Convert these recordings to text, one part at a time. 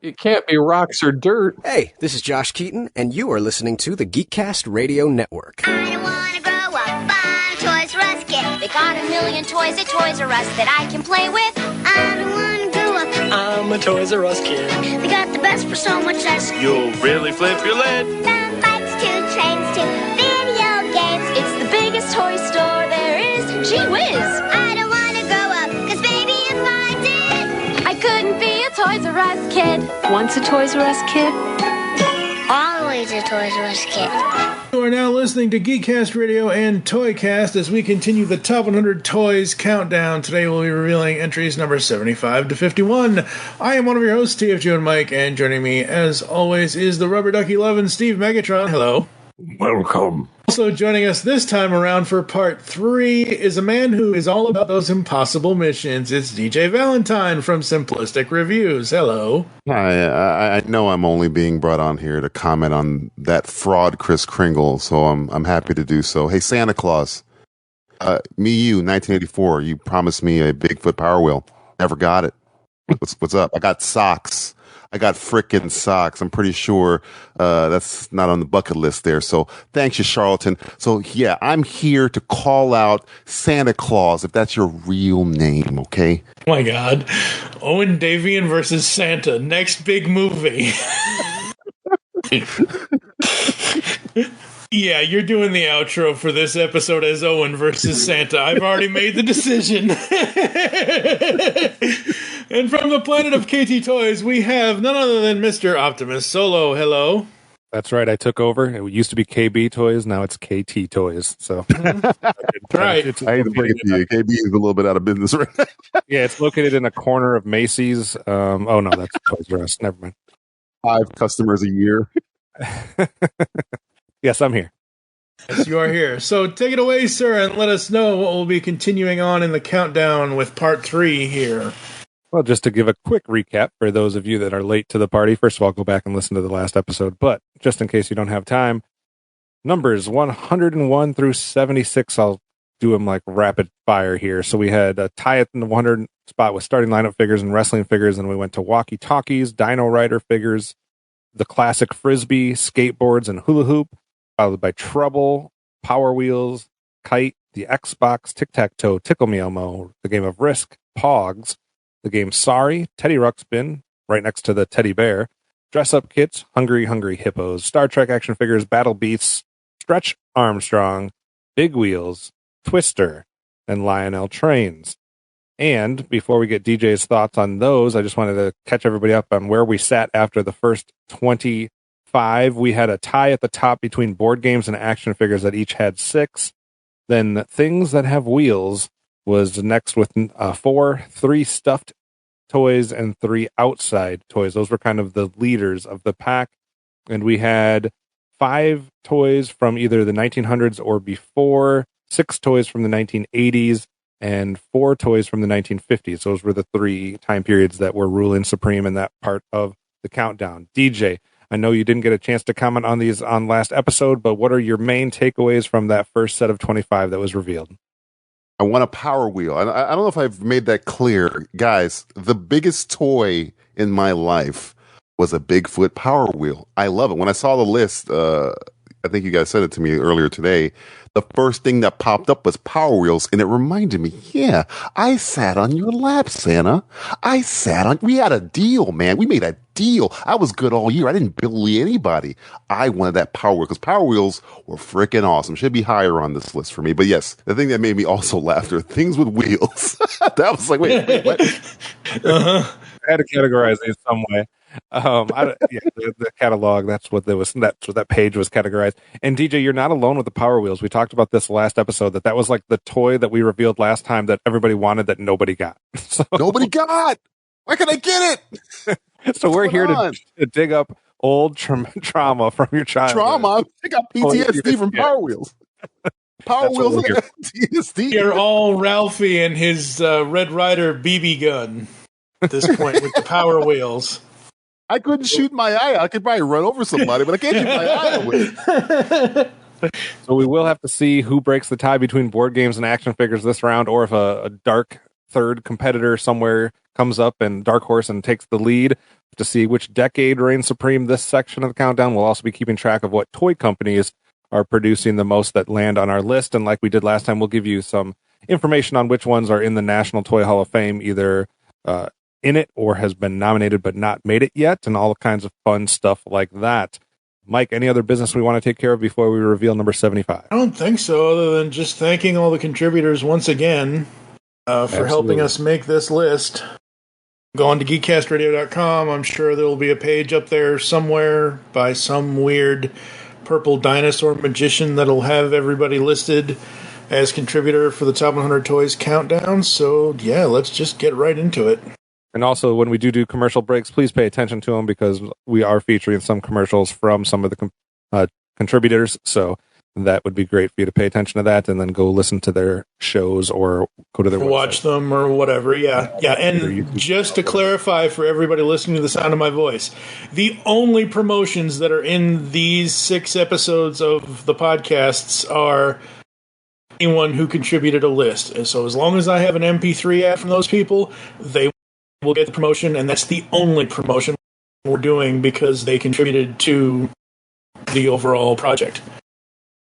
It can't be rocks or dirt. Hey, this is Josh Keaton, and you are listening to the GeekCast Radio Network. I don't want to grow up, I'm a Toys R Us kid. They got a million toys at Toys R Us that I can play with. I don't want to grow up, I'm a Toys R Us kid. they got the best for so much less. You'll really flip your lid. From bikes to trains to video games, it's the biggest toy store there is. Gee whiz! I don't want to grow up, 'cause baby, if I did, I couldn't be a Toys R Us kid. Once a Toys R Us kid? Always a Toys R Us kid. You are now listening to GeekCast Radio and ToyCast as we continue the Top 100 Toys Countdown. Today we'll be revealing entries number 75 to 51. I am one of your hosts, TFG and Mike, and joining me, as always, is the Rubber Ducky 11, Steve Megatron. Hello. Welcome. Also joining us this time around for part 3 is a man who is all about those impossible missions. It's DJ Valentine from Simplistic Reviews. Hello. Hi, I know I'm only being brought on here to comment on that fraud Kris Kringle, so I'm happy to do so. Hey, Santa Claus, you, 1984, you promised me a Bigfoot Power Wheel. Never got it. What's up? I got socks. I got frickin' socks. I'm pretty sure that's not on the bucket list there. So thanks, you charlatan. So yeah, I'm here to call out Santa Claus, if that's your real name, okay? Oh my God. Owen Davian versus Santa. Next big movie. Yeah, you're doing the outro for this episode as Owen versus Santa. I've already made the decision. And from the planet of KT Toys, we have none other than Mr. Optimus Solo. Hello. That's right. I took over. It used to be KB Toys. Now it's KT Toys. So, Right. I hate to break it to you. KB is a little bit out of business right now. Yeah, it's located in a corner of Macy's. Oh no, that's Toys R Us. Never mind. 5 customers a year. Yes, I'm here. Yes, you are here. So take it away, sir, and let us know what will be continuing on in the countdown with part 3 here. Well, just to give a quick recap for those of you that are late to the party, first of all, go back and listen to the last episode. But just in case you don't have time, numbers 101 through 76, I'll do them like rapid fire here. So we had a tie at the 100 spot with starting lineup figures and wrestling figures, and we went to walkie-talkies, Dino Rider figures, the classic Frisbee, skateboards, and hula hoop, followed by Trouble, Power Wheels, Kite, the Xbox, Tic-Tac-Toe, Tickle Me Elmo, the game of Risk, Pogs, the game Sorry, Teddy Ruxpin, right next to the teddy bear, dress-up kits, Hungry Hungry Hippos, Star Trek action figures, Battle Beasts, Stretch Armstrong, Big Wheels, Twister, and Lionel Trains. And before we get DJ's thoughts on those, I just wanted to catch everybody up on where we sat after the first 25. We had a tie at the top between board games and action figures that each had 6. Then Things That Have Wheels was next with 4, 3 stuffed toys and 3 outside toys. Those were kind of the leaders of the pack. And we had 5 toys from either the 1900s or before, 6 toys from the 1980s, and 4 toys from the 1950s. Those were the 3 time periods that were ruling supreme in that part of the countdown. DJ, I know you didn't get a chance to comment on these on last episode, but what are your main takeaways from that first set of 25 that was revealed? I want a Power Wheel. I don't know if I've made that clear. Guys, the biggest toy in my life was a Bigfoot Power Wheel. I love it. When I saw the list, I think you guys said it to me earlier today, the first thing that popped up was Power Wheels, and it reminded me, yeah, I sat on your lap, Santa. We had a deal, man. We made a deal. I was good all year. I didn't bully anybody. I wanted that Power Wheel, because Power Wheels were freaking awesome. Should be higher on this list for me. But yes, the thing that made me also laugh are things with wheels. That was like, wait, what? I had to categorize these some way. The catalog, that's what that page was categorized. And DJ, you're not alone with the Power Wheels. We talked about this last episode, that was like the toy that we revealed last time that everybody wanted that nobody got. So, nobody got. Why can I get it? So we're here to dig up old trauma from your childhood. Trauma? I got PTSD from Power Wheels. Power Wheels and PTSD. You're all Ralphie and his Red Ryder BB gun at this point with the Power Wheels. I couldn't shoot my eye. I could probably run over somebody, but I can't shoot my eye away. So we will have to see who breaks the tie between board games and action figures this round, or if a dark third competitor somewhere comes up and Dark Horse and takes the lead to see which decade reigns supreme this section of the countdown. We'll also be keeping track of what toy companies are producing the most that land on our list. And like we did last time, we'll give you some information on which ones are in the National Toy Hall of Fame, either in it or has been nominated but not made it yet, and all kinds of fun stuff like that. Mike, any other business we want to take care of before we reveal number 75? I don't think so, other than just thanking all the contributors once again for helping us make this list. Go on to GeekCastRadio.com. I'm sure there will be a page up there somewhere by some weird purple dinosaur magician that'll have everybody listed as contributor for the Top 100 Toys Countdown. So, yeah, let's just get right into it. And also, when we do commercial breaks, please pay attention to them because we are featuring some commercials from some of the contributors. So that would be great for you to pay attention to that and then go listen to their shows or go to their website. Watch them or whatever. Yeah. And just to clarify for everybody listening to the sound of my voice, the only promotions that are in these 6 episodes of the podcasts are anyone who contributed a list. So as long as I have an MP3 ad from those people, they will get the promotion, and that's the only promotion we're doing because they contributed to the overall project.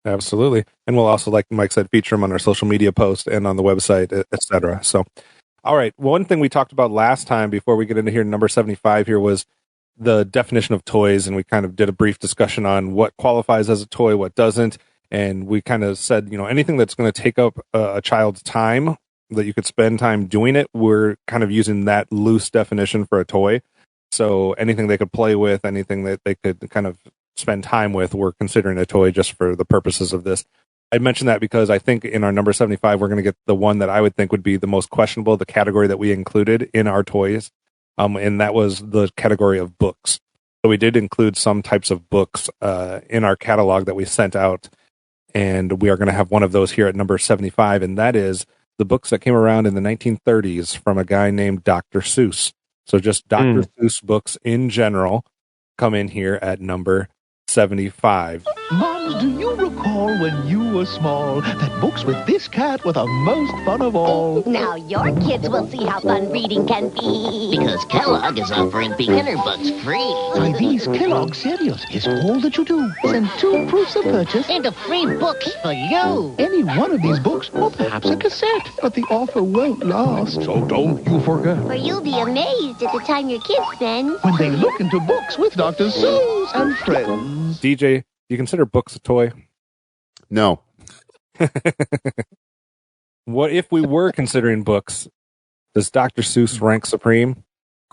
Absolutely. And we'll also, like Mike said, feature them on our social media post and on the website, etc. So, all right. One thing we talked about last time before we get into here, number 75 here, was the definition of toys, and we kind of did a brief discussion on what qualifies as a toy, what doesn't, and we kind of said, anything that's going to take up a child's time, that you could spend time doing it, we're kind of using that loose definition for a toy. So anything they could play with, anything that they could kind of spend time with, we're considering a toy just for the purposes of this. I mentioned that because I think in our number 75, we're going to get the one that I would think would be the most questionable, the category that we included in our toys. And that was the category of books. So we did include some types of books in our catalog that we sent out. And we are going to have one of those here at number 75. And that is the books that came around in the 1930s from a guy named Dr. Seuss. So just Dr. Seuss books in general come in here at number 75. Moms, do you recall when you were small that books with this cat were the most fun of all? Now your kids will see how fun reading can be. Because Kellogg is offering beginner books free. Why, these Kellogg cereals is all that you do. Send 2 proofs of purchase And a free book for you. any one of these books, or perhaps a cassette. But the offer won't last. So don't you forget. For you'll be amazed at the time your kids spend. When they look into books with Dr. Seuss and friends. DJ, do you consider books a toy? No. What if we were considering books? Does Dr. Seuss rank supreme?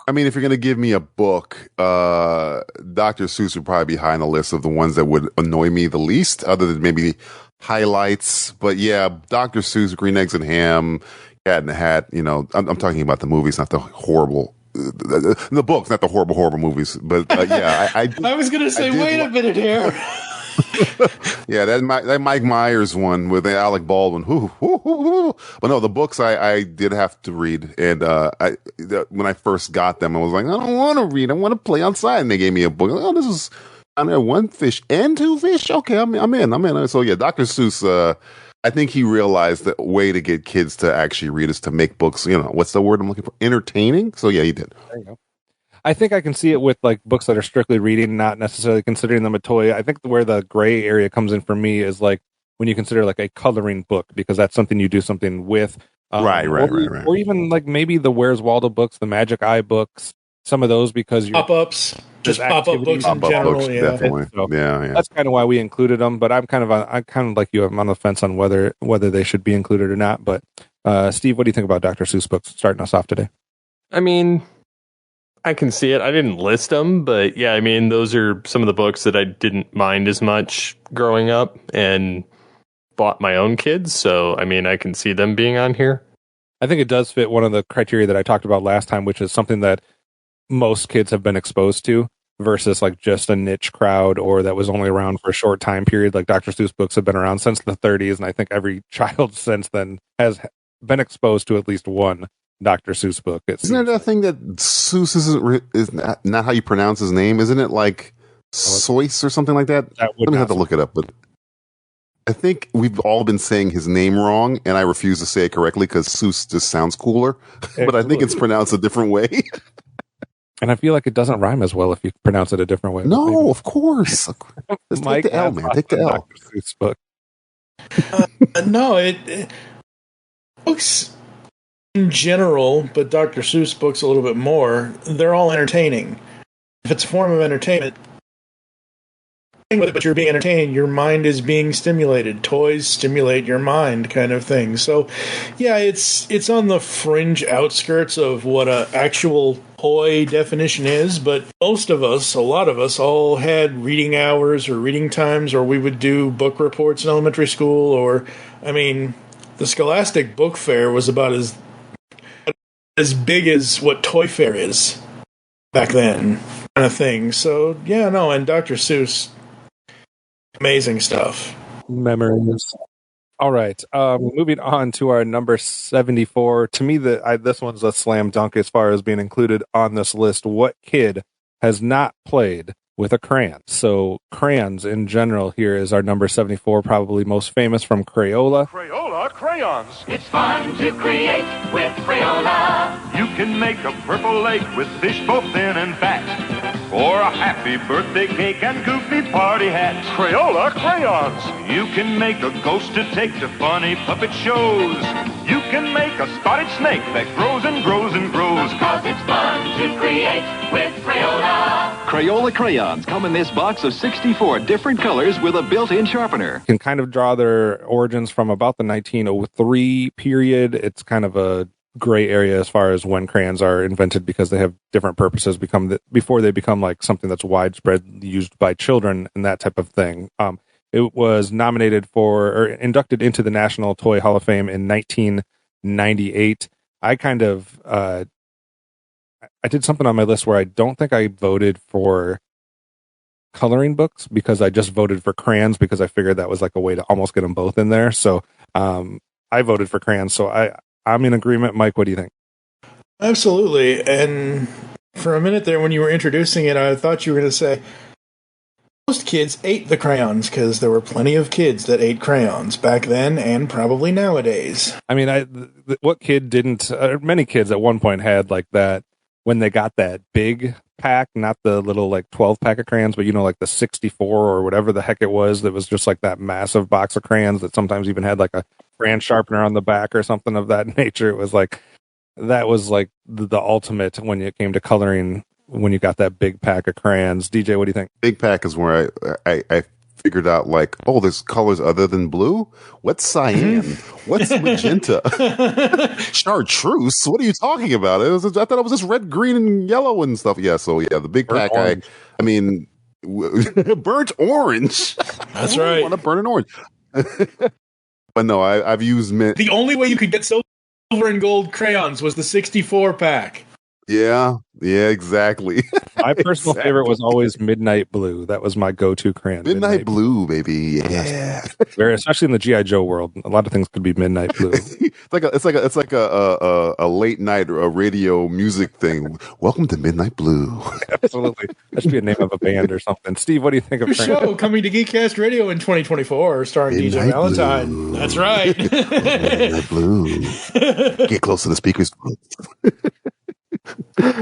I mean, if you're going to give me a book, Dr. Seuss would probably be high on the list of the ones that would annoy me the least, other than maybe highlights. But yeah, Dr. Seuss, Green Eggs and Ham, Cat in the Hat, I'm talking about the movies, not the horrible the books, not the horrible movies. But yeah, I was going to say, wait a minute here. Yeah, that Mike Myers one with Alec Baldwin. But no, the books I did have to read, and when I first got them, I was like, I don't want to read. I want to play outside, and they gave me a book. Oh, this is down there, 1 fish and 2 fish. Okay, I'm in. So yeah, Dr. Seuss. I think he realized the way to get kids to actually read is to make books. What's the word I'm looking for? Entertaining. So yeah, he did. There you go. I think I can see it with like books that are strictly reading, not necessarily considering them a toy. I think where the gray area comes in for me is like when you consider like a coloring book, because that's something you do something with. Right. Or even like maybe the Where's Waldo books, the Magic Eye books, some of those, because you're pop-ups, just pop-up books in general. Books, yeah. Definitely. So Yeah. that's kind of why we included them. But I'm kind of like you. I'm on the fence on whether they should be included or not. But Steve, what do you think about Dr. Seuss books starting us off today? I mean, I can see it. I didn't list them, but yeah, I mean, those are some of the books that I didn't mind as much growing up and bought my own kids. So, I mean, I can see them being on here. I think it does fit one of the criteria that I talked about last time, which is something that most kids have been exposed to versus like just a niche crowd or that was only around for a short time period. Like Dr. Seuss books have been around since the 30s, and I think every child since then has been exposed to at least one Dr. Seuss book. Isn't that a thing that Seuss is not how you pronounce his name? Isn't it like Seuss or something like that? That would Let me have to look it up. But I think we've all been saying his name wrong, and I refuse to say it correctly because Seuss just sounds cooler. But I think it's pronounced a different way. And I feel like it doesn't rhyme as well if you pronounce it a different way. No, of course. Just Mike, take the L, man. Take the L. Dr. Seuss book. No, it books in general, but Dr. Seuss books a little bit more. They're all entertaining. If it's a form of entertainment, with it, but you're being entertained, your mind is being stimulated. Toys stimulate your mind, kind of thing. So, yeah, it's on the fringe outskirts of what a actual toy definition is, but most of us, a lot of us, all had reading hours or reading times, or we would do book reports in elementary school, or, I mean, the Scholastic Book Fair was about as big as what Toy Fair is back then, kind of thing. So, yeah, no, and Dr. Seuss, amazing stuff. Memories. All right. Moving on to our number 74. To me, this one's a slam dunk as far as being included on this list. What kid has not played with a crayon? So crayons in general here is our number 74, probably most famous from Crayola. Crayola crayons. It's fun to create with Crayola. You can make a purple lake with fish both thin and fat. Or a happy birthday cake and goofy party hats. Crayola crayons. You can make a ghost to take to funny puppet shows. You can make a spotted snake that grows and grows and grows. 'Cause it's fun to create with Crayola. Crayola crayons come in this box of 64 different colors with a built-in sharpener. Can kind of draw their origins from about the 1903 period. It's kind of a gray area as far as when crayons are invented because they have different purposes before they become like something that's widespread used by children and that type of thing. It was nominated for or inducted into the National Toy Hall of Fame in 1998. I kind of I did something on my list where I don't think I voted for coloring books because I just voted for crayons because I figured that was like a way to almost get them both in there. So I voted for crayons. So I'm in agreement. Mike, what do you think? Absolutely. And for a minute there when you were introducing it, I thought you were going to say most kids ate the crayons because there were plenty of kids that ate crayons back then and probably nowadays. I mean, what kid didn't? Many kids at one point had like that when they got that big pack, not the little like 12 pack of crayons, but like the 64 or whatever the heck it was. That was just like that massive box of crayons that sometimes even had like a crayon sharpener on the back or something of that nature. It was like that was like the ultimate when it came to coloring. When you got that big pack of crayons. DJ, what do you think? Big pack is where I figured out like, oh, there's colors other than blue? What's cyan? What's magenta? Chartreuse? What are you talking about? I thought it was just red, green, and yellow and stuff. Yeah, so yeah, the big pack, I mean, burnt orange. That's right. I want to burn an orange. But no, I've used mint. The only way you could get silver and gold crayons was the 64 pack. Yeah, exactly. My personal favorite was always Midnight Blue. That was my go-to crayon. Midnight Blue, baby. Yeah. Especially in the G.I. Joe world, a lot of things could be Midnight Blue. It's like a late night radio music thing. Welcome to Midnight Blue. Absolutely. That should be a name of a band or something. Steve, what do you think of crayons? Show coming to GeekCast Radio in 2024, starring Midnight DJ Valentine. Blue. That's right. Midnight Blue. Get close to the speakers.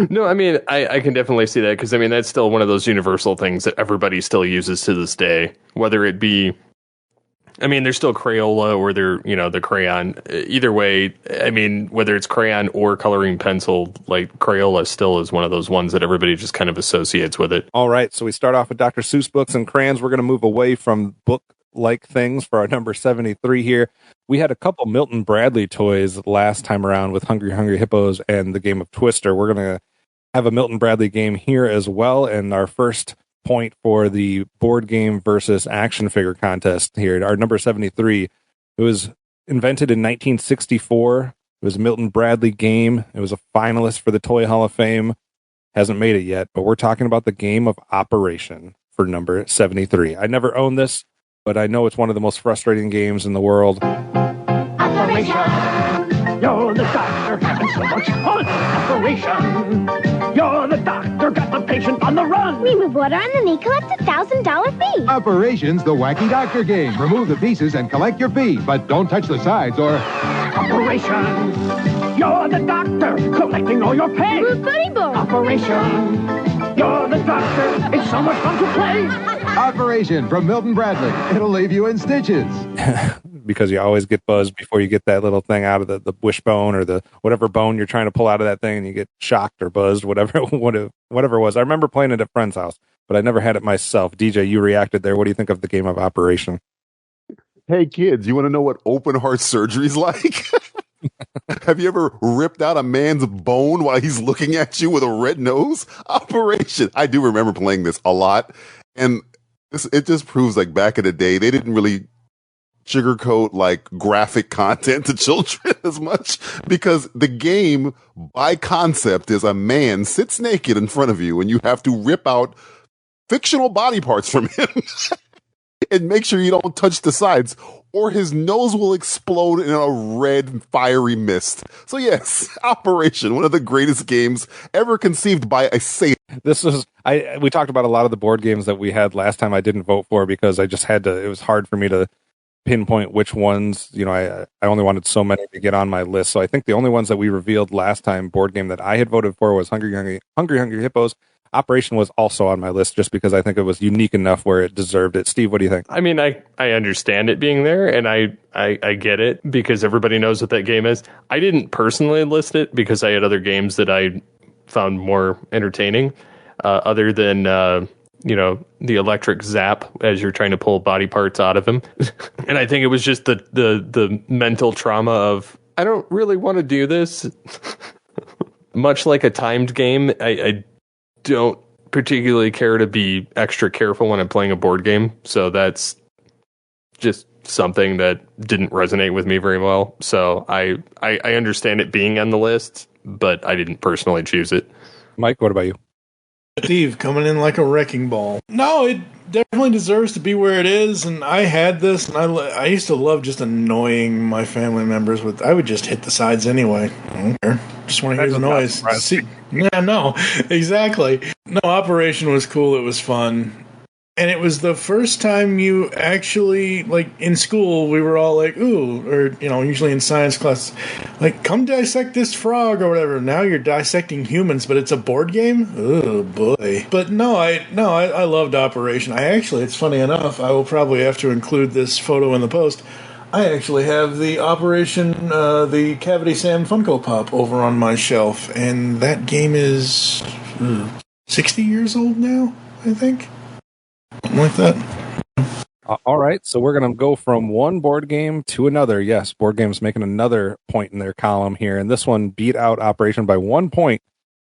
No, I mean, I can definitely see that because, I mean, that's still one of those universal things that everybody still uses to this day, whether it be, I mean, there's still Crayola or they're, the crayon. Either way, I mean, whether it's crayon or coloring pencil, like Crayola still is one of those ones that everybody just kind of associates with it. All right, so we start off with Dr. Seuss books and crayons. We're going to move away from book-like things for our number 73 here. We had a couple Milton Bradley toys last time around with Hungry Hungry Hippos and the game of Twister. We're going to have a Milton Bradley game here as well. And our first point for the board game versus action figure contest here, our number 73, it was invented in 1964. It was a Milton Bradley game. It was a finalist for the Toy Hall of Fame. Hasn't made it yet, but we're talking about the game of Operation for number 73. I never owned this, but I know it's one of the most frustrating games in the world. Operation! You're the doctor having so much fun! Operation! You're the doctor, got the patient on the run. Remove water on the knee, collect $1,000 fee. Operation's the wacky doctor game. Remove the pieces and collect your fee, but don't touch the sides or... Operation. You're the doctor, collecting all your pay. Buddy boy. Operation. You're the doctor. It's so much fun to play. Operation from Milton Bradley. It'll leave you in stitches. Because you always get buzzed before you get that little thing out of the wishbone or the whatever bone you're trying to pull out of that thing, and you get shocked or buzzed, whatever it was. I remember playing it at a friend's house, but I never had it myself. DJ, you reacted there. What do you think of the game of Operation? Hey, kids, you want to know what open heart surgery is like? Have you ever ripped out a man's bone while he's looking at you with a red nose? Operation. I do remember playing this a lot. And it just proves, like, back in the day, they didn't really sugarcoat like graphic content to children as much, because the game by concept is a man sits naked in front of you and you have to rip out fictional body parts from him and make sure you don't touch the sides or his nose will explode in a red fiery mist. So yes, Operation, one of the greatest games ever conceived by a Satan. We talked about a lot of the board games that we had last time I didn't vote for because I just had to, it was hard for me to pinpoint which ones, I only wanted so many to get on my list. So I think the only ones that we revealed last time board game that I had voted for was Hungry Hippos. Operation was also on my list just because I think it was unique enough where it deserved it. Steve, what do you think? I mean, I understand it being there, and I get it because everybody knows what that game is. I didn't personally list it because I had other games that I found more entertaining, other than the electric zap as you're trying to pull body parts out of him. And I think it was just the mental trauma of, I don't really want to do this. Much like a timed game, I don't particularly care to be extra careful when I'm playing a board game. So that's just something that didn't resonate with me very well. So I understand it being on the list, but I didn't personally choose it. Mike, what about you? Steve coming in like a wrecking ball. No, it definitely deserves to be where it is. And I had this, and I used to love just annoying my family members with. I would just hit the sides anyway. I don't care. Just want to hear the noise. Yeah, no, exactly. No, Operation was cool. It was fun. And it was the first time you actually, like, in school, we were all like, ooh, or, usually in science class, like, come dissect this frog or whatever. Now you're dissecting humans, but it's a board game? Oh, boy. But no, I loved Operation. It's funny enough, I will probably have to include this photo in the post. I actually have the Operation, the Cavity Sam Funko Pop over on my shelf, and that game is 60 years old now, I think. Something like that. All right, so we're going to go from one board game to another. Yes, board games making another point in their column here, and this one beat out Operation by 1 point.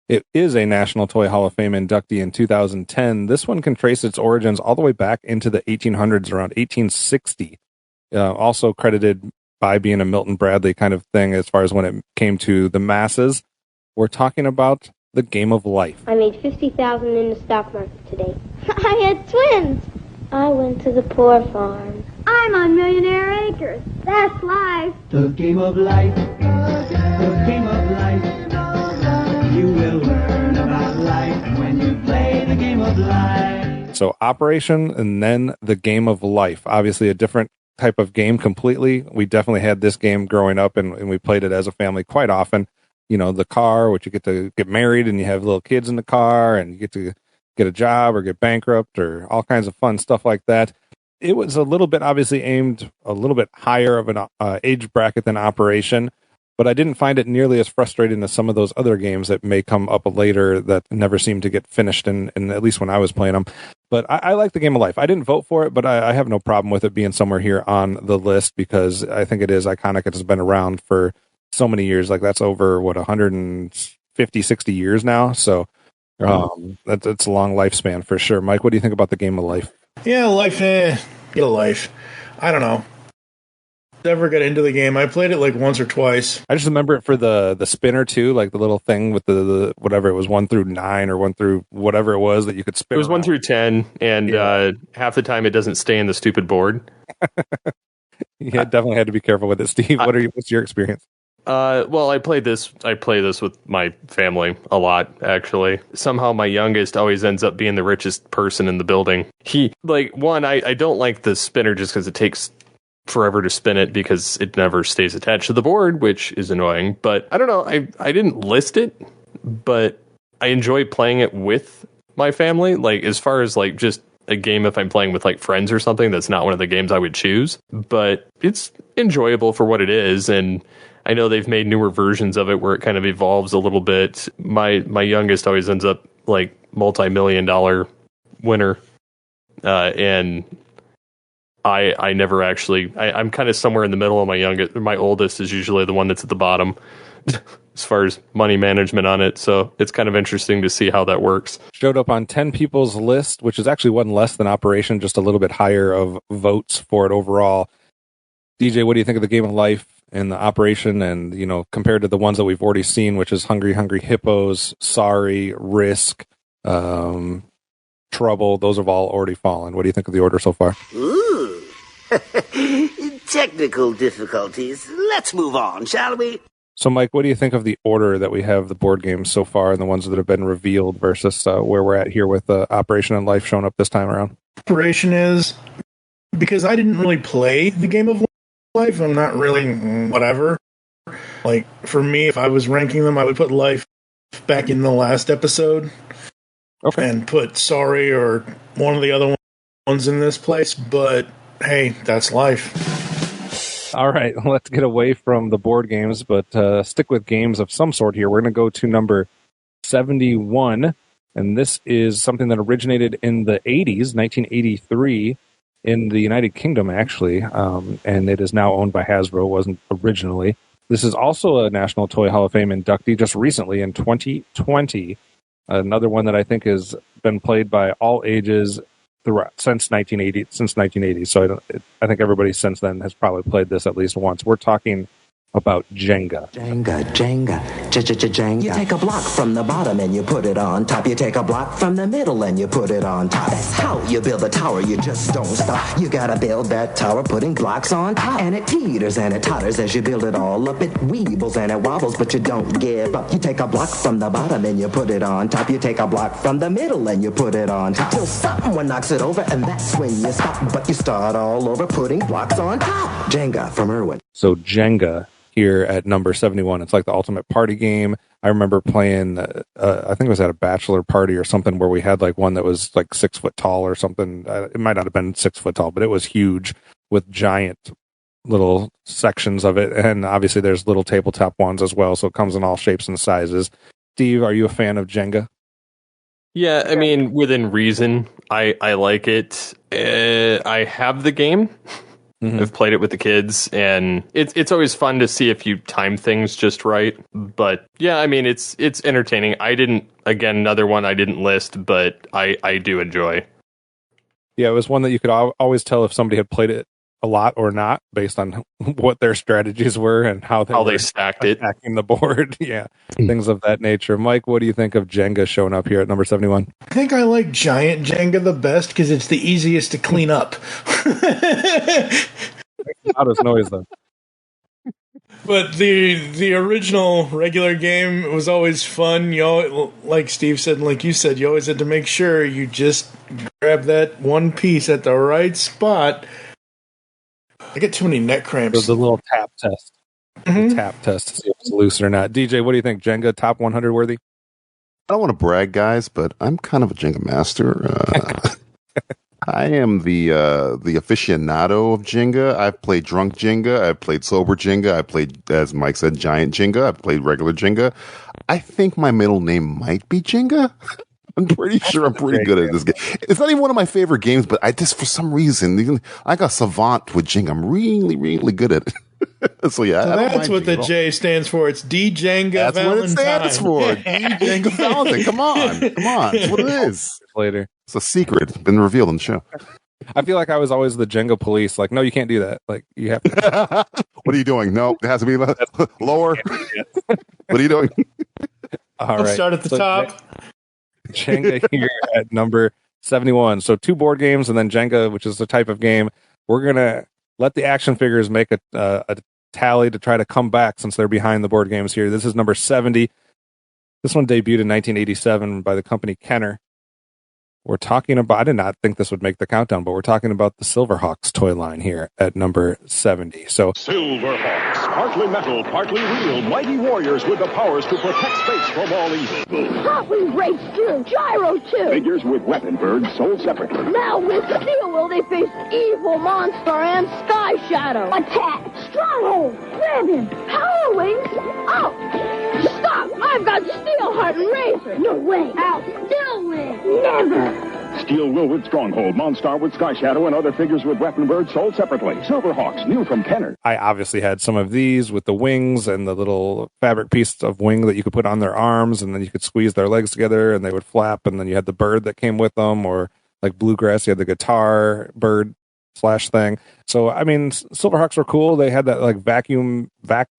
It is a National Toy Hall of Fame inductee in 2010. This one can trace its origins all the way back into the 1800s, around 1860. Also credited by being a Milton Bradley kind of thing as far as when it came to the masses. We're talking about the game of life. I made $50,000 in the stock market today. I had twins. I went to the poor farm. I'm on Millionaire Acres. That's life. The game of life. The game of life. You will learn about life when you play the game of life. So Operation and then the game of life. Obviously a different type of game completely. We definitely had this game growing up and we played it as a family quite often. The car, which you get to get married and you have little kids in the car and you get to get a job or get bankrupt or all kinds of fun stuff like that. It was a little bit obviously aimed a little bit higher of an age bracket than Operation, but I didn't find it nearly as frustrating as some of those other games that may come up later that never seem to get finished, and at least when I was playing them. But I like the game of life. I didn't vote for it, but I have no problem with it being somewhere here on the list because I think it is iconic. It has been around for so many years. Like that's over 150, 60 years now. So that's a long lifespan for sure. Mike, what do you think about the game of life? Yeah, life. Get a life. I don't know. Never got into the game. I played it like once or twice. I just remember it for the spinner too, like the little thing with the whatever it was, 1 through 9 or 1 through whatever it was that you could spin. It was around. 1 through 10, and half the time it doesn't stay in the stupid board. Yeah, definitely had to be careful with it. Steve, what's your experience? Well, I play this with my family a lot, actually. Somehow my youngest always ends up being the richest person in the building. I don't like the spinner just because it takes forever to spin it because it never stays attached to the board, which is annoying. But I don't know, I didn't list it, but I enjoy playing it with my family. Like, as far as like just a game if I'm playing with like friends or something, that's not one of the games I would choose. But it's enjoyable for what it is, and I know they've made newer versions of it where it kind of evolves a little bit. My youngest always ends up like multi-million-dollar winner, and I never actually. I'm kind of somewhere in the middle. My oldest is usually the one that's at the bottom as far as money management on it. So it's kind of interesting to see how that works. Showed up on 10 people's list, which is actually one less than Operation, just a little bit higher of votes for it overall. DJ, what do you think of the Game of Life and the Operation, and, you know, compared to the ones that we've already seen, which is Hungry Hungry Hippos, Sorry, Risk, Trouble? Those have all already fallen. What do you think of the order so far? Ooh. Technical difficulties. Let's move on, shall we? So, Mike, what do you think of the order that we have the board games so far and the ones that have been revealed versus where we're at here with Operation and Life showing up this time around? Operation is, because I didn't really play the Game of Life, I'm not really whatever. Like, for me, if I was ranking them, I would put Life back in the last episode. Okay. And put Sorry or one of the other ones in this place, but hey, that's Life. All right, let's get away from the board games, but stick with games of some sort here. We're going to go to number 71, and this is something that originated in the 80s, 1983, in the United Kingdom, actually, and it is now owned by Hasbro. It wasn't originally. This is also a National Toy Hall of Fame inductee just recently in 2020. Another one that I think has been played by all ages throughout since 1980. So I think everybody since then has probably played this at least once. We're talking about Jenga. Jenga. You take a block from the bottom and you put it on top. You take a block from the middle and you put it on top. That's how you build a tower. You just don't stop. You gotta build that tower, putting blocks on top. And it teeters and it totters as you build it all up. It weebles and it wobbles, but you don't give up. You take a block from the bottom and you put it on top. You take a block from the middle and you put it on top. Till someone knocks it over, and that's when you stop. But you start all over, putting blocks on top. Jenga from Irwin. So Jenga here at number 71. It's like the ultimate party game. I remember playing, I think it was at a bachelor party or something, where we had like one that was like 6 foot tall or something. It might not have been 6 foot tall, but it was huge with giant little sections of it. And obviously there's little tabletop ones as well. So it comes in all shapes and sizes. Steve, are you a fan of Jenga? Yeah, I mean, within reason, I like it. I have the game. Mm-hmm. I've played it with the kids, and it's always fun to see if you time things just right. But yeah, I mean, it's entertaining. Another one I didn't list, but I do enjoy. Yeah, it was one that you could always tell if somebody had played it a lot or not based on what their strategies were and how they stacked it, attacking the board. Yeah, things of that nature. Mike, what do you think of Jenga showing up here at number 71? I think I like giant Jenga the best because it's the easiest to clean up. Not as noise though. But the original regular game was always fun. Like Steve said, and like you said, you always had to make sure you just grab that one piece at the right spot. I get too many neck cramps. The little tap test. Mm-hmm. The tap test to see if it's loose or not. DJ, what do you think? Jenga, top 100 worthy? I don't want to brag, guys, but I'm kind of a Jenga master. I am the aficionado of Jenga. I've played drunk Jenga. I've played sober Jenga. I played, as Mike said, giant Jenga. I've played regular Jenga. I think my middle name might be Jenga. I'm pretty sure I'm pretty good at this game. It's not even one of my favorite games, but I just, for some reason, I got savant with Jenga. I'm really, really good at it. So yeah, that's what the J stands for. It's D Jenga That's Valentine. what it stands for. D Jenga Valentine. Come on. That's what it is. Later. It's a secret. It's been revealed on the show. I feel like I was always the Jenga police. Like, no, you can't do that. Like, you have to. What are you doing? No, it has to be lower. What are you doing? All Let's right. start at the top. Jenga here at number 71. So 2 board games and then Jenga, which is a type of game. We're going to let the action figures make a tally to try to come back since they're behind the board games here. This is number 70. This one debuted in 1987 by the company Kenner. We're talking about, I did not think this would make the countdown, but we're talking about the Silverhawks toy line here at number 70. So Silverhawks, partly metal, partly real, mighty warriors with the powers to protect space from all evil. Hot Wing Race too, Gyro too. Figures with weapon birds sold separately. Now with Steel Will they face Evil Monster and Sky Shadow. Attack, Stronghold, Grab Him, Power Wings. Oh, stop! I've got Steelheart and Razor. No way. I'll still win. Never. Steel Will with Stronghold, Monstar with Sky Shadow, and other figures with weapon birds sold separately. Silverhawks, new from Kenner. I obviously had some of these with the wings and the little fabric piece of wing that you could put on their arms, and then you could squeeze their legs together and they would flap, and then you had the bird that came with them, or like Bluegrass, you had the guitar bird / thing. So, I mean, Silverhawks were cool. They had that like vac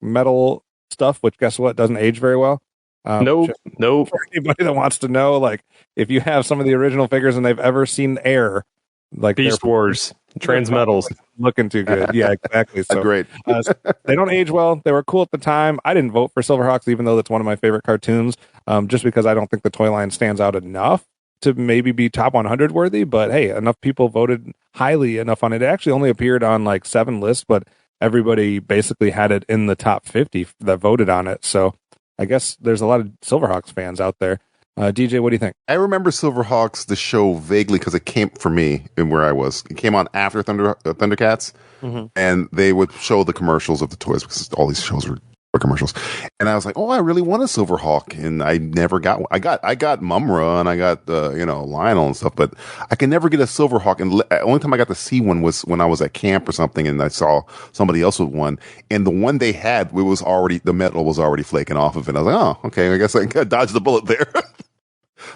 metal stuff, which guess what? Doesn't age very well. Nope. For anybody that wants to know, like, if you have some of the original figures and they've ever seen air, like Beast Wars, Transmetals, looking too good. Yeah, exactly. So great. They don't age well. They were cool at the time. I didn't vote for Silverhawks, even though that's one of my favorite cartoons, just because I don't think the toy line stands out enough to maybe be top 100 worthy. But hey, enough people voted highly enough on it. It actually only appeared on like 7 lists, but everybody basically had it in the top 50 that voted on it. So I guess there's a lot of Silverhawks fans out there. DJ, what do you think? I remember Silverhawks, the show, vaguely because it came, for me, and where I was, it came on after Thundercats, and they would show the commercials of the toys because all these shows were commercials. And I was like, oh, I really want a Silverhawk, and I never got one. I got Mumra and I got Lionel and stuff, but I could never get a Silverhawk. And the only time I got to see one was when I was at camp or something, and I saw somebody else with one. And the one they had, the metal was already flaking off of it. I was like, oh, okay, I guess I can dodge the bullet there.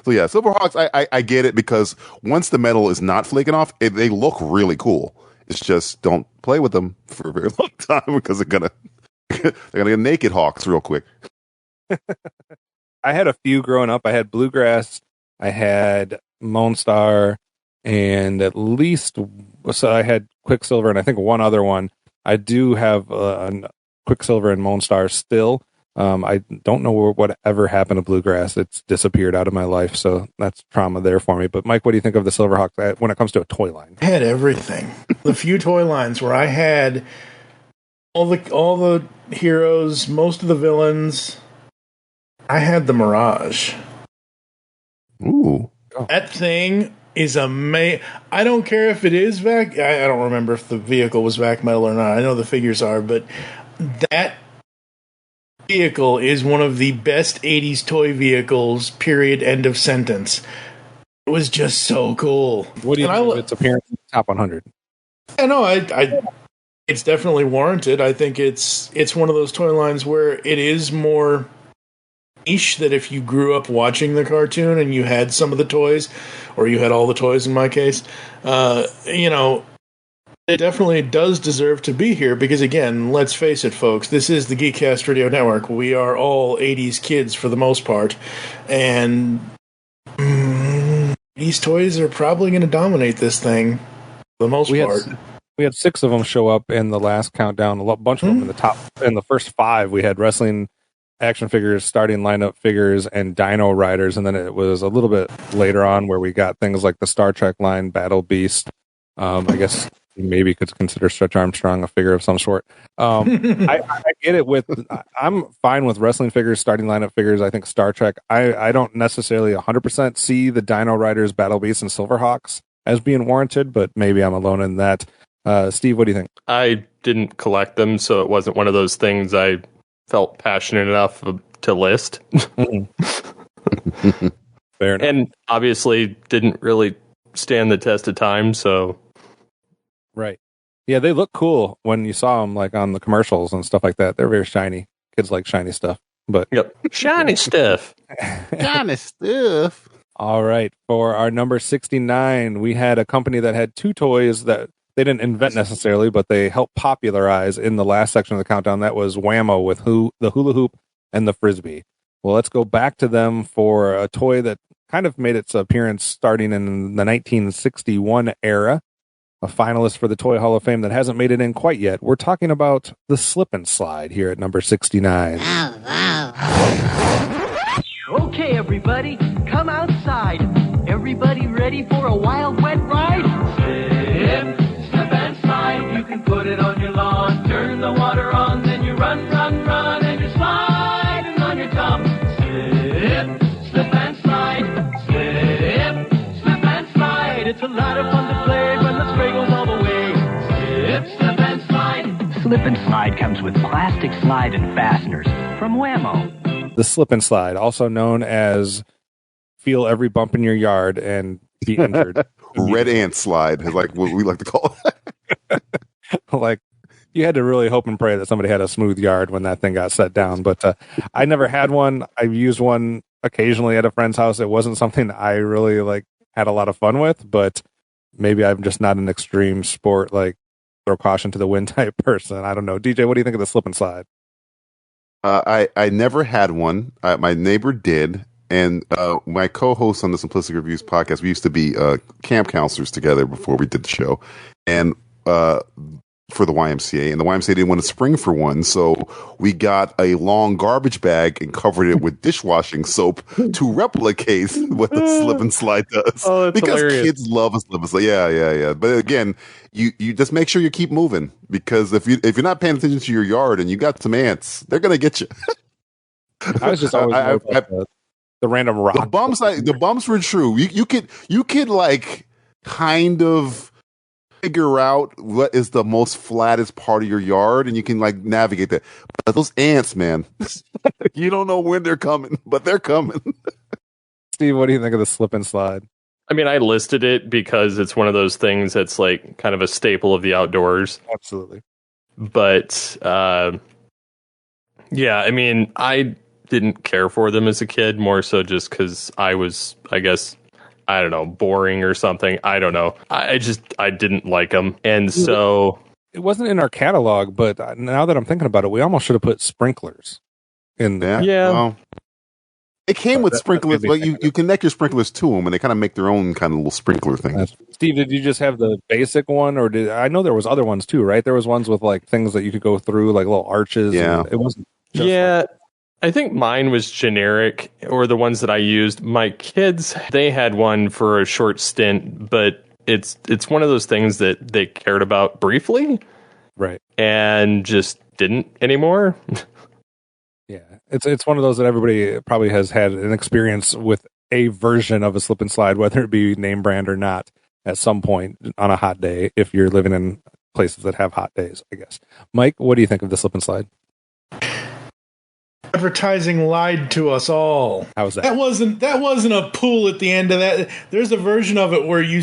So yeah, Silverhawks, I get it, because once the metal is not flaking off, they look really cool. It's just don't play with them for a very long time because they're gonna get naked hawks real quick. I had a few growing up. I had Bluegrass, I had Monstar, and so I had Quicksilver, and I think one other one. I do have Quicksilver and Monstar still. I don't know whatever happened to Bluegrass. It's disappeared out of my life, so that's trauma there for me. But Mike, what do you think of the Silverhawks when it comes to a toy line? I had everything. The few toy lines where I had all the heroes, most of the villains. I had the Mirage. Ooh. That thing is amazing. I don't care if it is vac. I don't remember if the vehicle was vac metal or not. I know the figures are, but that vehicle is one of the best 80s toy vehicles, period, end of sentence. It was just so cool. What do you think of its appearance in the top 100? I know, it's definitely warranted. I think it's one of those toy lines where it is more niche, that if you grew up watching the cartoon and you had some of the toys, or you had all the toys in my case, it definitely does deserve to be here, because again, let's face it, folks, this is the GeekCast Radio Network. We are all 80s kids for the most part, and these toys are probably going to dominate this thing for the most part. We had 6 of them show up in the last countdown, a bunch of them in the first 5. We had wrestling action figures, starting lineup figures, and Dino Riders, and then it was a little bit later on where we got things like the Star Trek line, Battle Beast. I guess maybe could consider Stretch Armstrong a figure of some sort. I get it I'm fine with wrestling figures, starting lineup figures. I think Star Trek, I don't necessarily 100% see the Dino Riders, Battle Beasts, and Silverhawks as being warranted, but maybe I'm alone in that. Steve, what do you think? I didn't collect them, so it wasn't one of those things I felt passionate enough to list. Fair enough. And obviously didn't really stand the test of time, so... Right. Yeah, they look cool when you saw them like on the commercials and stuff like that. They're very shiny. Kids like shiny stuff. But yep. Shiny stuff. Shiny stuff. All right. For our number 69, we had a company that had 2 toys that they didn't invent necessarily, but they helped popularize in the last section of the countdown. That was Whammo with the hula hoop and the frisbee. Well, let's go back to them for a toy that kind of made its appearance starting in the 1961 era. a finalist for the Toy Hall of Fame that hasn't made it in quite yet. We're talking about the Slip and Slide here at number 69. Okay, everybody, come outside. Everybody ready for a wild, wet ride? Slip and slide. You can put it on your lawn. Turn the water on, then you run, run, run, and you're sliding on your tum. Slip and slide. Slip and slide. It's a lot of fun to play when the spray goes all the way. Slip and slide. Slip and Slide comes with plastic slide and fasteners from Whammo. The Slip and Slide, also known as feel every bump in your yard and be injured. Red ant slide is like what we like to call it. Like, you had to really hope and pray that somebody had a smooth yard when that thing got set down. But I never had one. I've used one occasionally at a friend's house. It wasn't something I really had a lot of fun with, but maybe I'm just not an extreme sport, throw caution to the wind type person. I don't know. DJ, what do you think of the Slip and Slide? I never had one. My neighbor did. And my co-host on the Simplistic Reviews podcast, we used to be camp counselors together before we did the show, and for the YMCA. And the YMCA didn't want to spring for one, so we got a long garbage bag and covered it with dishwashing soap to replicate what the Slip and Slide does. Oh, that's because hilarious. kids love a Slip and Slide. Yeah. But again, you just make sure you keep moving, because if you're not paying attention to your yard and you got some ants, they're gonna get you. I was just always the random rock. The bumps were true. You could kind of figure out what is the most flattest part of your yard, and you can navigate that. But those ants, man, you don't know when they're coming, but they're coming. Steve, what do you think of the Slip and Slide? I mean, I listed it because it's one of those things that's kind of a staple of the outdoors. Absolutely. But yeah, I mean, I didn't care for them as a kid, more so just because I was, I guess, I don't know, boring or something. I don't know. I didn't like them. And so it wasn't in our catalog, but now that I'm thinking about it, we almost should have put sprinklers in there. Yeah. Well, it came with sprinklers, but you connect your sprinklers to them, and they kind of make their own kind of little sprinkler thing. Steve, did you just have the basic one, or I know there was other ones too, right? There was ones with things that you could go through, like little arches. Yeah. It wasn't. I think mine was generic, or the ones that I used. My kids, they had one for a short stint, but it's one of those things that they cared about briefly, right, and just didn't anymore. Yeah, it's one of those that everybody probably has had an experience with a version of a Slip and Slide, whether it be name brand or not, at some point on a hot day, if you're living in places that have hot days, I guess. Mike, what do you think of the Slip and Slide? Advertising lied to us all. How's that? That wasn't a pool at the end of that. There's a version of it where you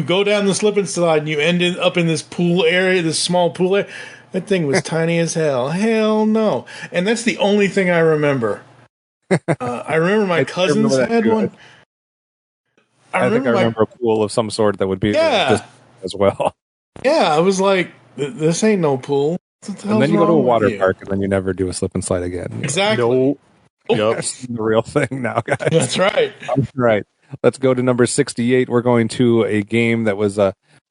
go down the Slip and Slide and you end up in this pool area, this small pool area. That thing was tiny as hell. Hell no. And that's the only thing I remember. I remember my cousins had one. I think I remember a pool of some sort that would be just as well. Yeah, I was like, this ain't no pool. And then you go to a water park, and then you never do a Slip and Slide again. Exactly. Nope. Yep. That's the real thing now, guys. That's right. All right. Let's go to number 68. We're going to a game that was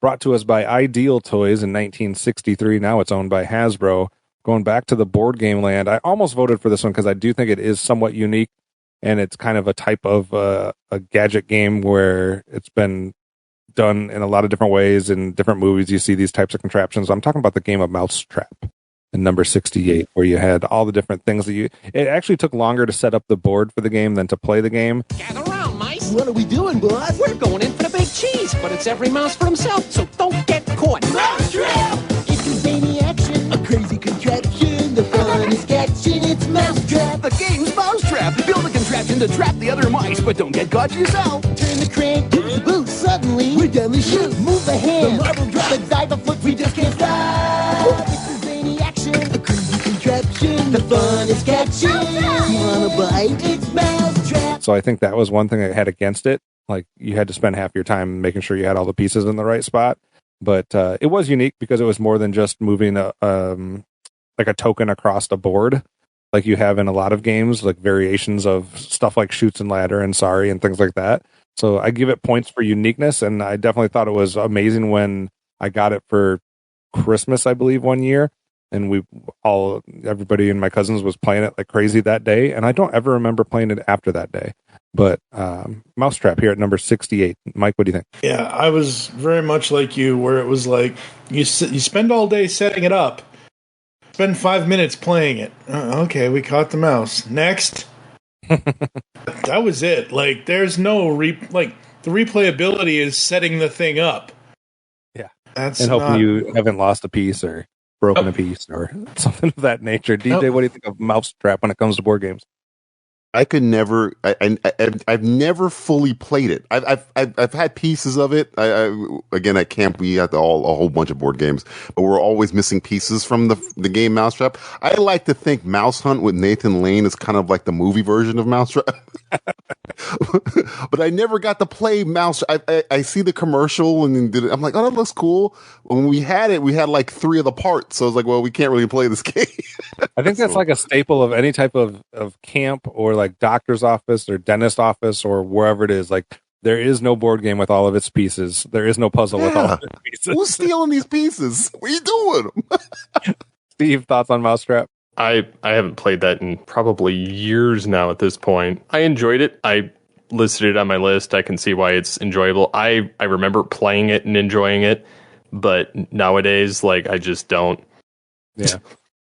brought to us by Ideal Toys in 1963. Now it's owned by Hasbro. Going back to the board game land, I almost voted for this one because I do think it is somewhat unique, and it's kind of a type of a gadget game where it's been done in a lot of different ways. In different movies, you see these types of contraptions. I'm talking about the game of Mousetrap in number 68, where you had all the different things that it actually took longer to set up the board for the game than to play the game. Gather round, mice. What are we doing, boss? We're going in for the big cheese, but it's every mouse for himself, so don't get caught. Mousetrap! It's a zany action, a crazy contraption. The fun is catching, it's Mousetrap. The game's Mousetrap. Build a contraption to trap the other mice, but don't get caught yourself. Turn the crank, give the boot, suddenly we're down the chute. Move the hand, the marble drop, the dive, a foot, we just can't stop. It's a zany action, a crazy contraption. The fun is catching. You wanna bite? It's Mousetrap. So I think that was one thing that had against it. Like, you had to spend half your time making sure you had all the pieces in the right spot. But it was unique because it was more than just moving a token across the board, like you have in a lot of games, like variations of stuff like Chutes and Ladder and Sorry and things like that. So I give it points for uniqueness, and I definitely thought it was amazing when I got it for Christmas, I believe, one year, and everybody and my cousins was playing it like crazy that day, and I don't ever remember playing it after that day. But Mousetrap here at number 68. Mike, what do you think? Yeah, I was very much like you, where it was like you spend all day setting it up, spend 5 minutes playing it. Okay, we caught the mouse. Next. That was it. Like, there's no the replayability is setting the thing up. Yeah, that's and hoping you haven't lost a piece or broken a piece or something of that nature. DJ, what do you think of Mousetrap when it comes to board games? I could never. I've never fully played it. I've had pieces of it. Again, at camp we had a whole bunch of board games, but we're always missing pieces from the game Mousetrap. I like to think Mouse Hunt with Nathan Lane is kind of like the movie version of Mousetrap. But I never got to play Mouse. I see the commercial and I'm like, oh, that looks cool. When we had it, we had like 3 of the parts, so I was like, well, we can't really play this game. I think that's like a staple of any type of camp or like doctor's office or dentist office or wherever it is. Like, there is no board game with all of its pieces. There is no puzzle with all of its pieces. Who's stealing these pieces? What are you doing? Steve, thoughts on Mousetrap? I haven't played that in probably years now at this point. I enjoyed it. I listed it on my list. I can see why it's enjoyable. I remember playing it and enjoying it, but nowadays, like, I just don't. Yeah.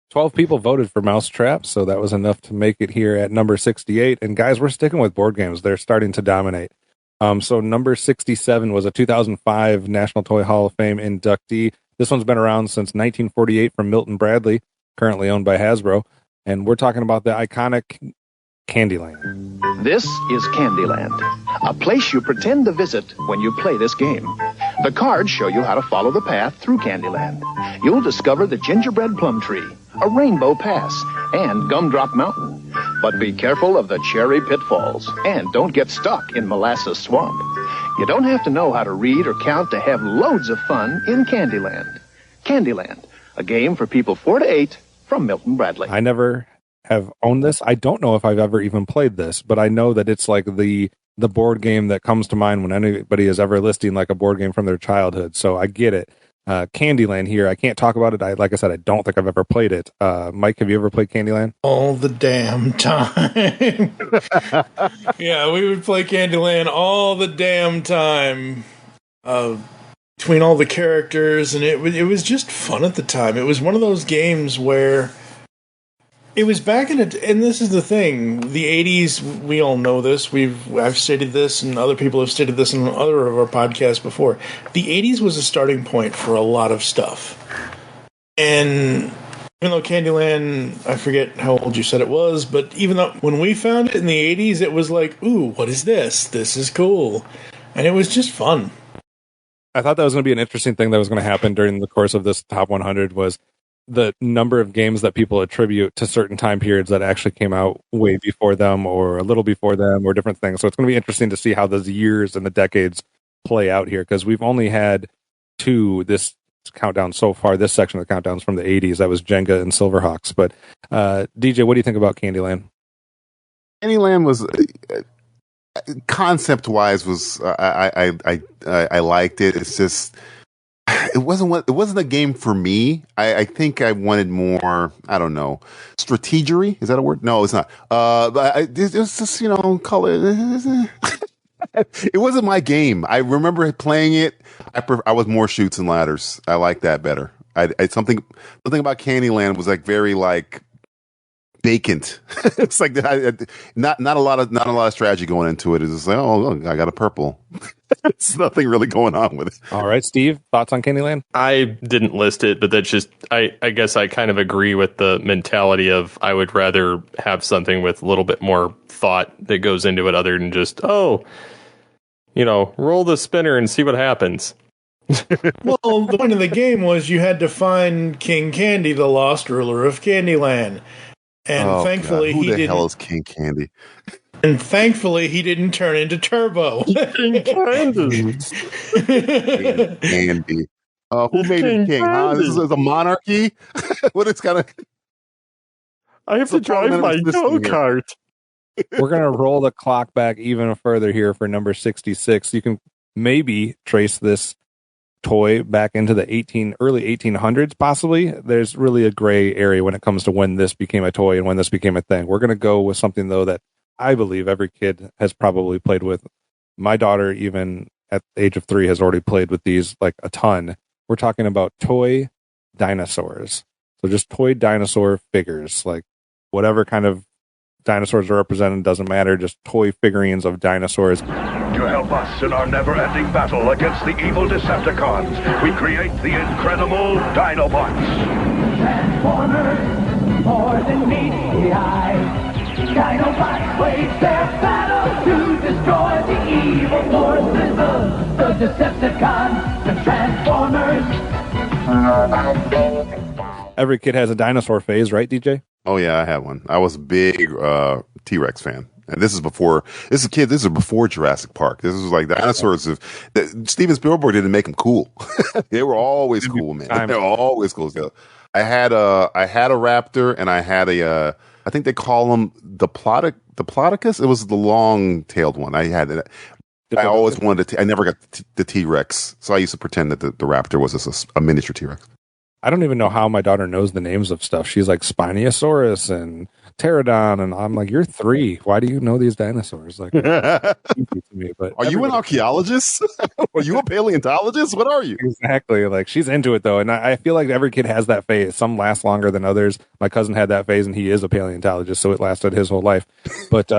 12 people voted for Mousetrap, so that was enough to make it here at number 68. And guys, we're sticking with board games. They're starting to dominate. So number 67 was a 2005 National Toy Hall of Fame inductee. This one's been around since 1948 from Milton Bradley, currently owned by Hasbro. And we're talking about the iconic Candyland. This is Candyland, a place you pretend to visit when you play this game. The cards show you how to follow the path through Candyland. You'll discover the gingerbread plum tree, a rainbow pass, and Gumdrop Mountain. But be careful of the cherry pitfalls, and don't get stuck in Molasses Swamp. You don't have to know how to read or count to have loads of fun in Candyland. Candyland, a game for people 4 to 8 from Milton Bradley. I never have owned this. I don't know if I've ever even played this, but I know that it's like the board game that comes to mind when anybody is ever listing like a board game from their childhood. So I get it. Candyland here. I can't talk about it. Like I said, I don't think I've ever played it. Mike, have you ever played Candyland? All the damn time. Yeah, we would play Candyland all the damn time. Between all the characters, and it was just fun at the time. It was one of those games where it was back in it, and this is the thing. The 80s, we all know this. I've stated this, and other people have stated this in other of our podcasts before. The 80s was a starting point for a lot of stuff. And even though Candyland, I forget how old you said it was, but even though when we found it in the 80s, it was like, ooh, what is this? This is cool. And it was just fun. I thought that was going to be an interesting thing that was going to happen during the course of this top 100 was the number of games that people attribute to certain time periods that actually came out way before them or a little before them or different things. So it's going to be interesting to see how those years and the decades play out here, because we've only had 2 this countdown so far, this section of the countdowns from the 80s. That was Jenga and Silverhawks. But DJ, what do you think about Candyland? Candyland was concept-wise was I liked it. It's just it wasn't a game for me. I think I wanted more. I don't know, strategery. Is that a word? No, it's not. But it was just color. It wasn't my game. I remember playing it. I was more shoots and ladders. I like that better. Something about Candyland was like very like vacant. It's like not a lot of strategy going into it. It's just like, oh, look, I got a purple. It's nothing really going on with it. All right, Steve, thoughts on Candyland? I didn't list it, but that's just I guess I kind of agree with the mentality of I would rather have something with a little bit more thought that goes into it other than just, roll the spinner and see what happens. Well, the point of the game was you had to find King Candy, the lost ruler of Candyland. And thankfully, God. Who the hell is King Candy? And thankfully, he didn't turn into Turbo. King Candy. Candy. Who made him king? Huh? This is a monarchy? What it's kind of. I have to drive my go-kart. We're going to roll the clock back even further here for number 66. You can maybe trace this toy back into the early 1800s, possibly. There's really a gray area when it comes to when this became a toy and when this became a thing. We're going to go with something, though, that I believe every kid has probably played with. My daughter, even at the age of 3, has already played with these like a ton. We're talking about toy dinosaurs. So just toy dinosaur figures, like whatever kind of dinosaurs are represented, doesn't matter, just toy figurines of dinosaurs. To help us in our never-ending battle against the evil Decepticons, we create the incredible Dinobots. Transformers, more than meets the eye. Dinobots wage their battle to destroy the evil forces of the Decepticons, the Transformers. Every kid has a dinosaur phase, right, DJ? Oh yeah, I had one. I was a big T-Rex fan. And this is before Jurassic Park. This was like dinosaurs Steven Spielberg didn't make them cool. They were always cool, man. They were always cool. So I had a raptor, and I had I think they call them Diplodocus. It was the long-tailed one. I had it. I always wanted I never got the T-Rex, so I used to pretend that the raptor was just a miniature T-Rex. I don't even know how my daughter knows the names of stuff. She's like Spinosaurus and Pterodon, and I'm like, you're 3. Why do you know these dinosaurs? Like, to me, but are you an archaeologist? Are you a paleontologist? What are you? Exactly. Like, she's into it though, and I feel like every kid has that phase. Some last longer than others. My cousin had that phase, and he is a paleontologist, so it lasted his whole life. But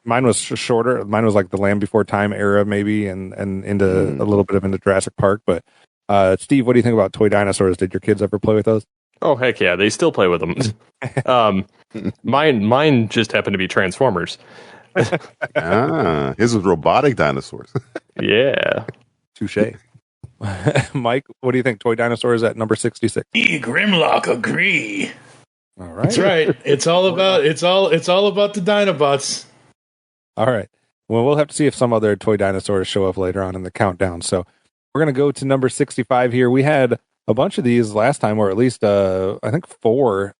mine was shorter. Mine was like the Land Before Time era, maybe, and into a little bit of into Jurassic Park, but. Steve, what do you think about toy dinosaurs? Did your kids ever play with those? Oh, heck yeah. They still play with them. Mine just happened to be Transformers. His was robotic dinosaurs. Yeah. Touche. Mike, what do you think? Toy dinosaurs at number 66? Grimlock agree. All right. That's right. It's all about the Dinobots. All right. Well, we'll have to see if some other toy dinosaurs show up later on in the countdown. So we're going to go to number 65 here. We had a bunch of these last time, or at least, I think 4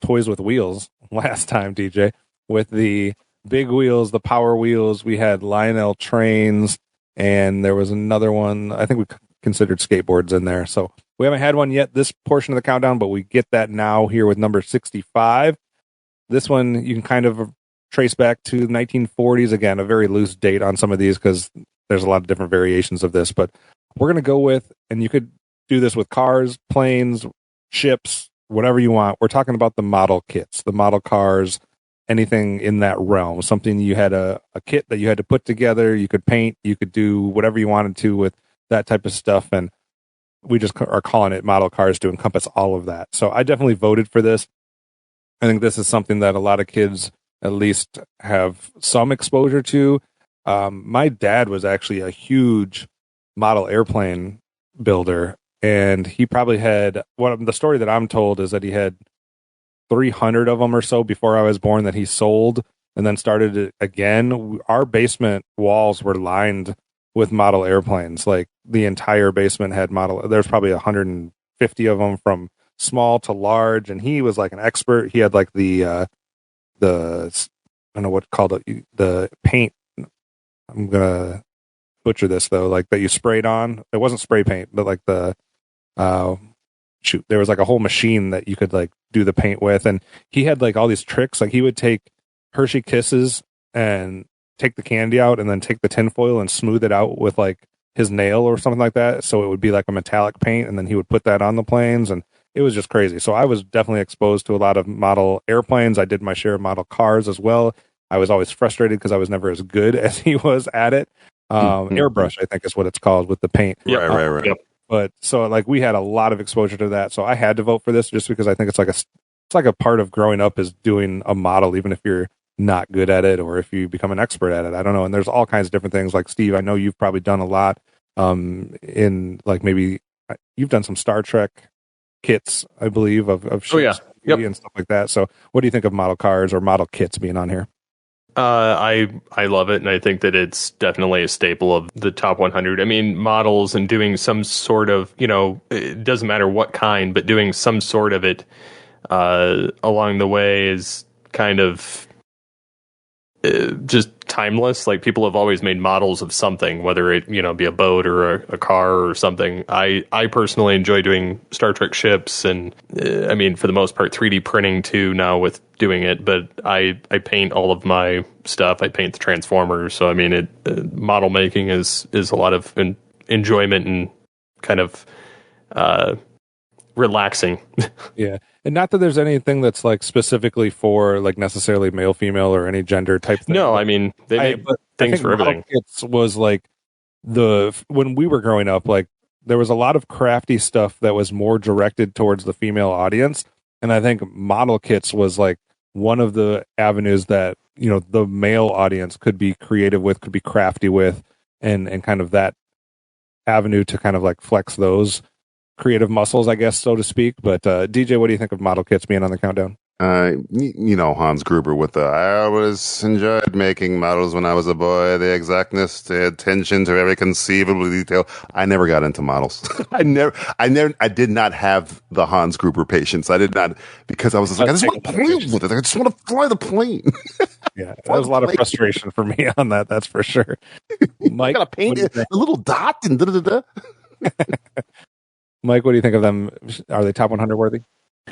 toys with wheels last time, DJ, with the big wheels, the power wheels. We had Lionel trains, and there was another one. I think we considered skateboards in there. So we haven't had one yet this portion of the countdown, but we get that now here with number 65. This one, you can kind of trace back to the 1940s. Again, a very loose date on some of these because there's a lot of different variations of this, but we're going to go with, and you could do this with cars, planes, ships, whatever you want. We're talking about the model kits, the model cars, anything in that realm. Something you had a kit that you had to put together. You could paint, you could do whatever you wanted to with that type of stuff. And we just are calling it model cars to encompass all of that. So I definitely voted for this. I think this is something that a lot of kids at least have some exposure to. My dad was actually a huge model airplane builder, and he probably had the story that I'm told is that he had 300 of them or so before I was born that he sold and then started it again. Our basement walls were lined with model airplanes. Like the entire basement had there's probably 150 of them from small to large, and he was like an expert. He had like the I don't know what called it, the paint. I'm gonna butcher this though, like that you sprayed on. It wasn't spray paint, but like there was like a whole machine that you could like do the paint with, and he had like all these tricks. Like he would take Hershey Kisses and take the candy out, and then take the tinfoil and smooth it out with like his nail or something like that, so it would be like a metallic paint, and then he would put that on the planes, and it was just crazy. So I was definitely exposed to a lot of model airplanes. I did my share of model cars as well. I was always frustrated because I was never as good as he was at it. Airbrush, I think is what it's called with the paint. Right. Yep. But so like we had a lot of exposure to that. So I had to vote for this just because I think it's like a part of growing up is doing a model, even if you're not good at it or if you become an expert at it. I don't know. And there's all kinds of different things. Like Steve, I know you've probably done a lot in like maybe you've done some Star Trek kits, I believe, of ships and stuff like that. So what do you think of model cars or model kits being on here? I love it, and I think that it's definitely a staple of the top 100. I mean, models and doing some sort of, it doesn't matter what kind, but doing some sort of it along the way is kind of just timeless. Like, people have always made models of something, whether it be a boat or a car or something. I personally enjoy doing Star Trek ships, and I mean, for the most part, 3D printing too now with doing it. But I paint all of my stuff. I paint the Transformers. So I mean, model making is a lot of enjoyment and kind of relaxing. Yeah. And not that there's anything that's like specifically for like necessarily male, female, or any gender type thing. No, I mean, they make things for everything. It was like when we were growing up, like there was a lot of crafty stuff that was more directed towards the female audience. And I think model kits was like one of the avenues that, the male audience could be creative with, could be crafty with, and kind of that avenue to kind of like flex those creative muscles, I guess, so to speak. But DJ, what do you think of model kits being on the countdown? Hans Gruber with I always enjoyed making models when I was a boy. The exactness, the attention to every conceivable detail. I never got into models. I did not have the Hans Gruber patience. I did not, because I was just like, I just want to play with it. I just want to fly the plane. Yeah, there was a lot of frustration for me on that. That's for sure. Mike, gotta paint a little dot and da-da-da-da. Mike, what do you think of them? Are they top 100 worthy?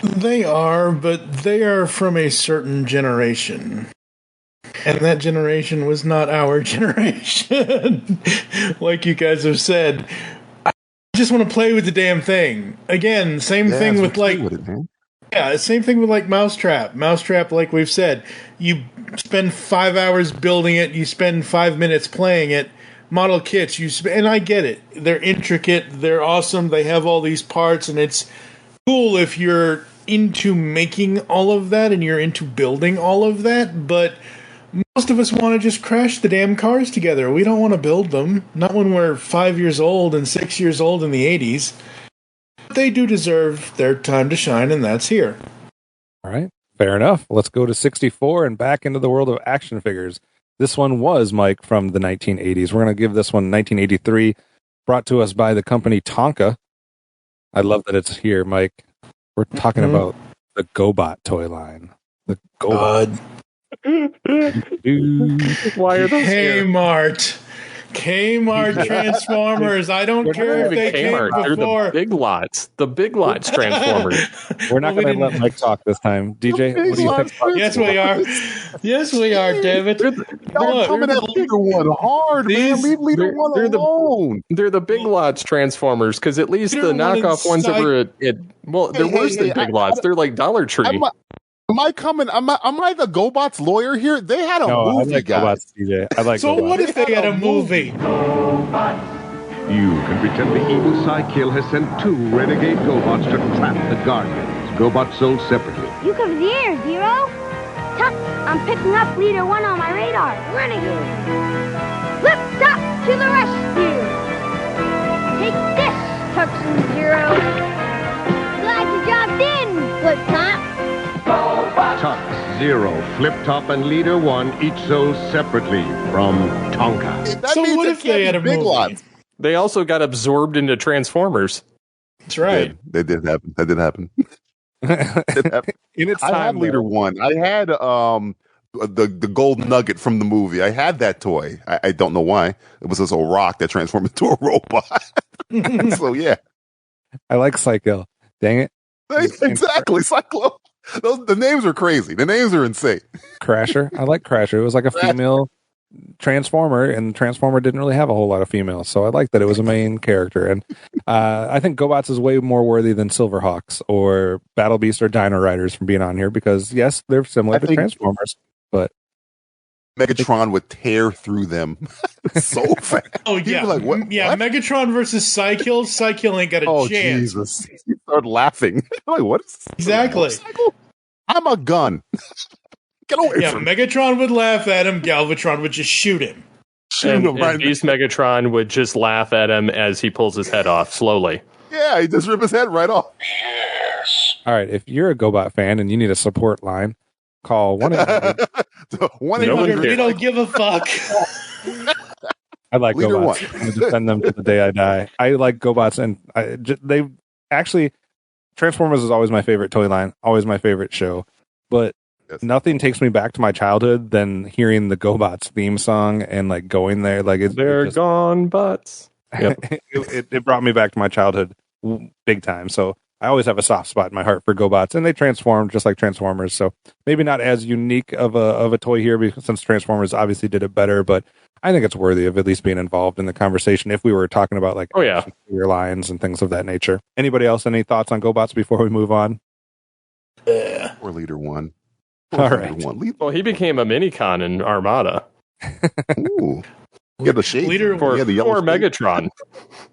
They are, but they are from a certain generation. And that generation was not our generation. Like you guys have said. I just want to play with the damn thing. Again, same thing with like... same thing with like Mousetrap. Mousetrap, like we've said, you spend 5 hours building it, you spend 5 minutes playing it. Model kits, and I get it. They're intricate, they're awesome, they have all these parts, and it's cool if you're into making all of that and you're into building all of that, but most of us want to just crash the damn cars together. We don't want to build them. Not when we're 5 years old and 6 years old in the 80s. They do deserve their time to shine, and that's here. All right, fair enough. Let's go to 64 and back into the world of action figures. This one was, Mike, from the 1980s. We're going to give this one 1983, brought to us by the company Tonka. I love that it's here, Mike. We're talking about the GoBot toy line. The GoBot. Why are those Kmart. Kmart Transformers. I don't care if they came before. They're the Big Lots Transformers. We're not going to let Mike talk this time. DJ, what do you think? Yes, we are. Yes, we are, David. Y'all coming at Leader One hard, man. Leave Leader One alone. They're the Big Lots Transformers, because at least the knockoff ones that were they're worse than Big Lots. They're like Dollar Tree. Am I the GoBots lawyer here? They had a movie, I like guys. GoBots, DJ. I like so GoBots. What if they had a movie? You can pretend the evil Psykill has sent 2 renegade GoBots to trap the Guardians. GoBots sold separately. You cover the air, Zero. Tuck, I'm picking up Leader 1 on my radar. Renegade. Flip top to the rescue. Take this, Tucks and Zero. Glad you jumped in, Flip Top. Tuck, Zero, Flip Top, and Leader 1 each sold separately from Tonka. So what if they had a movie? Lots. They also got absorbed into Transformers. That's right. That did happen. That did happen. In its time, I had Leader One. I had the gold nugget from the movie. I had that toy. I don't know why. It was just a rock that transformed into a robot. So yeah, I like Psykill. Dang it! Exactly, Cyclo. The names are crazy. The names are insane. Crasher. I like Crasher. It was like a female Transformer, and Transformer didn't really have a whole lot of females, so I like that it was a main character. And I think GoBots is way more worthy than Silverhawks or Battle Beast or Dino Riders from being on here, because yes, they're similar to Transformers, but Megatron would tear through them so fast. Oh yeah, like, what? Megatron versus Psykill. Psykill ain't got a chance. Jesus! You start laughing. Like, what is this? Exactly. I'm a gun. Get away from me. Megatron would laugh at him. Galvatron would just shoot him. And Beast Megatron would just laugh at him as he pulls his head off slowly. Yeah, he just rip his head right off. Yes. All right, if you're a GoBot fan and you need a support line, call 1-800. We don't give a fuck. I like Leader GoBots. One. I'm going to defend them to the day I die. I like GoBots, and they actually, Transformers is always my favorite toy line, always my favorite show. But nothing takes me back to my childhood than hearing the GoBots theme song and like going there. Like they're gone bots. Yep. it brought me back to my childhood big time. So I always have a soft spot in my heart for GoBots, and they transform just like Transformers. So maybe not as unique of a toy here, because since Transformers obviously did it better, but I think it's worthy of at least being involved in the conversation if we were talking about like your lines and things of that nature. Anybody else any thoughts on GoBots before we move on? Or Leader One. All right. Well, he became a mini-con in Armada. Ooh. He had the shade. Leader for Megatron.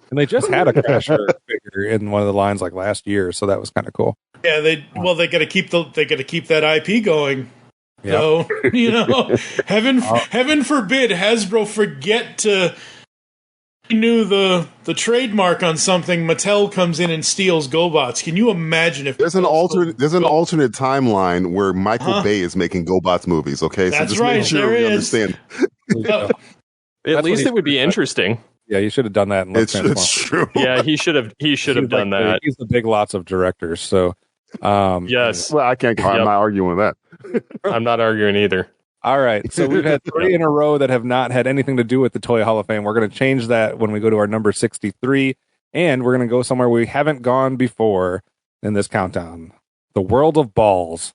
And they just had a Crusher figure in one of the lines like last year, so that was kind of cool. Yeah, they got to keep that IP going. Yep. So, heaven forbid Hasbro forget to renew the trademark on something. Mattel comes in and steals GoBots. Can you imagine if there's an alternate timeline where Michael Bay is making GoBots movies? Okay, that's so just right. make sure we understand. At least it would be interesting. Yeah, you should have done that. It's true. Yeah, he should have done that. He's the big lots of directors. So, yes. Well, I'm not arguing with that. I'm not arguing either. All right. So we've had 3 in a row that have not had anything to do with the Toy Hall of Fame. We're going to change that when we go to our number 63, and we're going to go somewhere we haven't gone before in this countdown: the world of balls.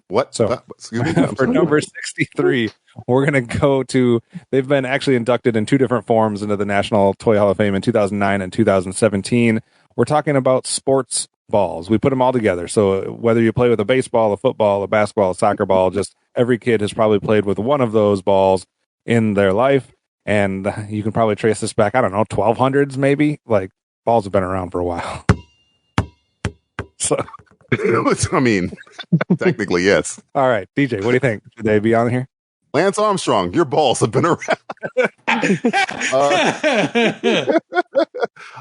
What? So excuse me, for number 63, we're going to go to, they've been actually inducted in 2 different forms into the National Toy Hall of Fame in 2009 and 2017. We're talking about sports balls. We put them all together. So whether you play with a baseball, a football, a basketball, a soccer ball, just every kid has probably played with one of those balls in their life. And you can probably trace this back, I don't know, 1200s maybe. Like, balls have been around for a while. So, I mean, technically, yes. All right, DJ, what do you think? Should they be on here? Lance Armstrong, your balls have been around.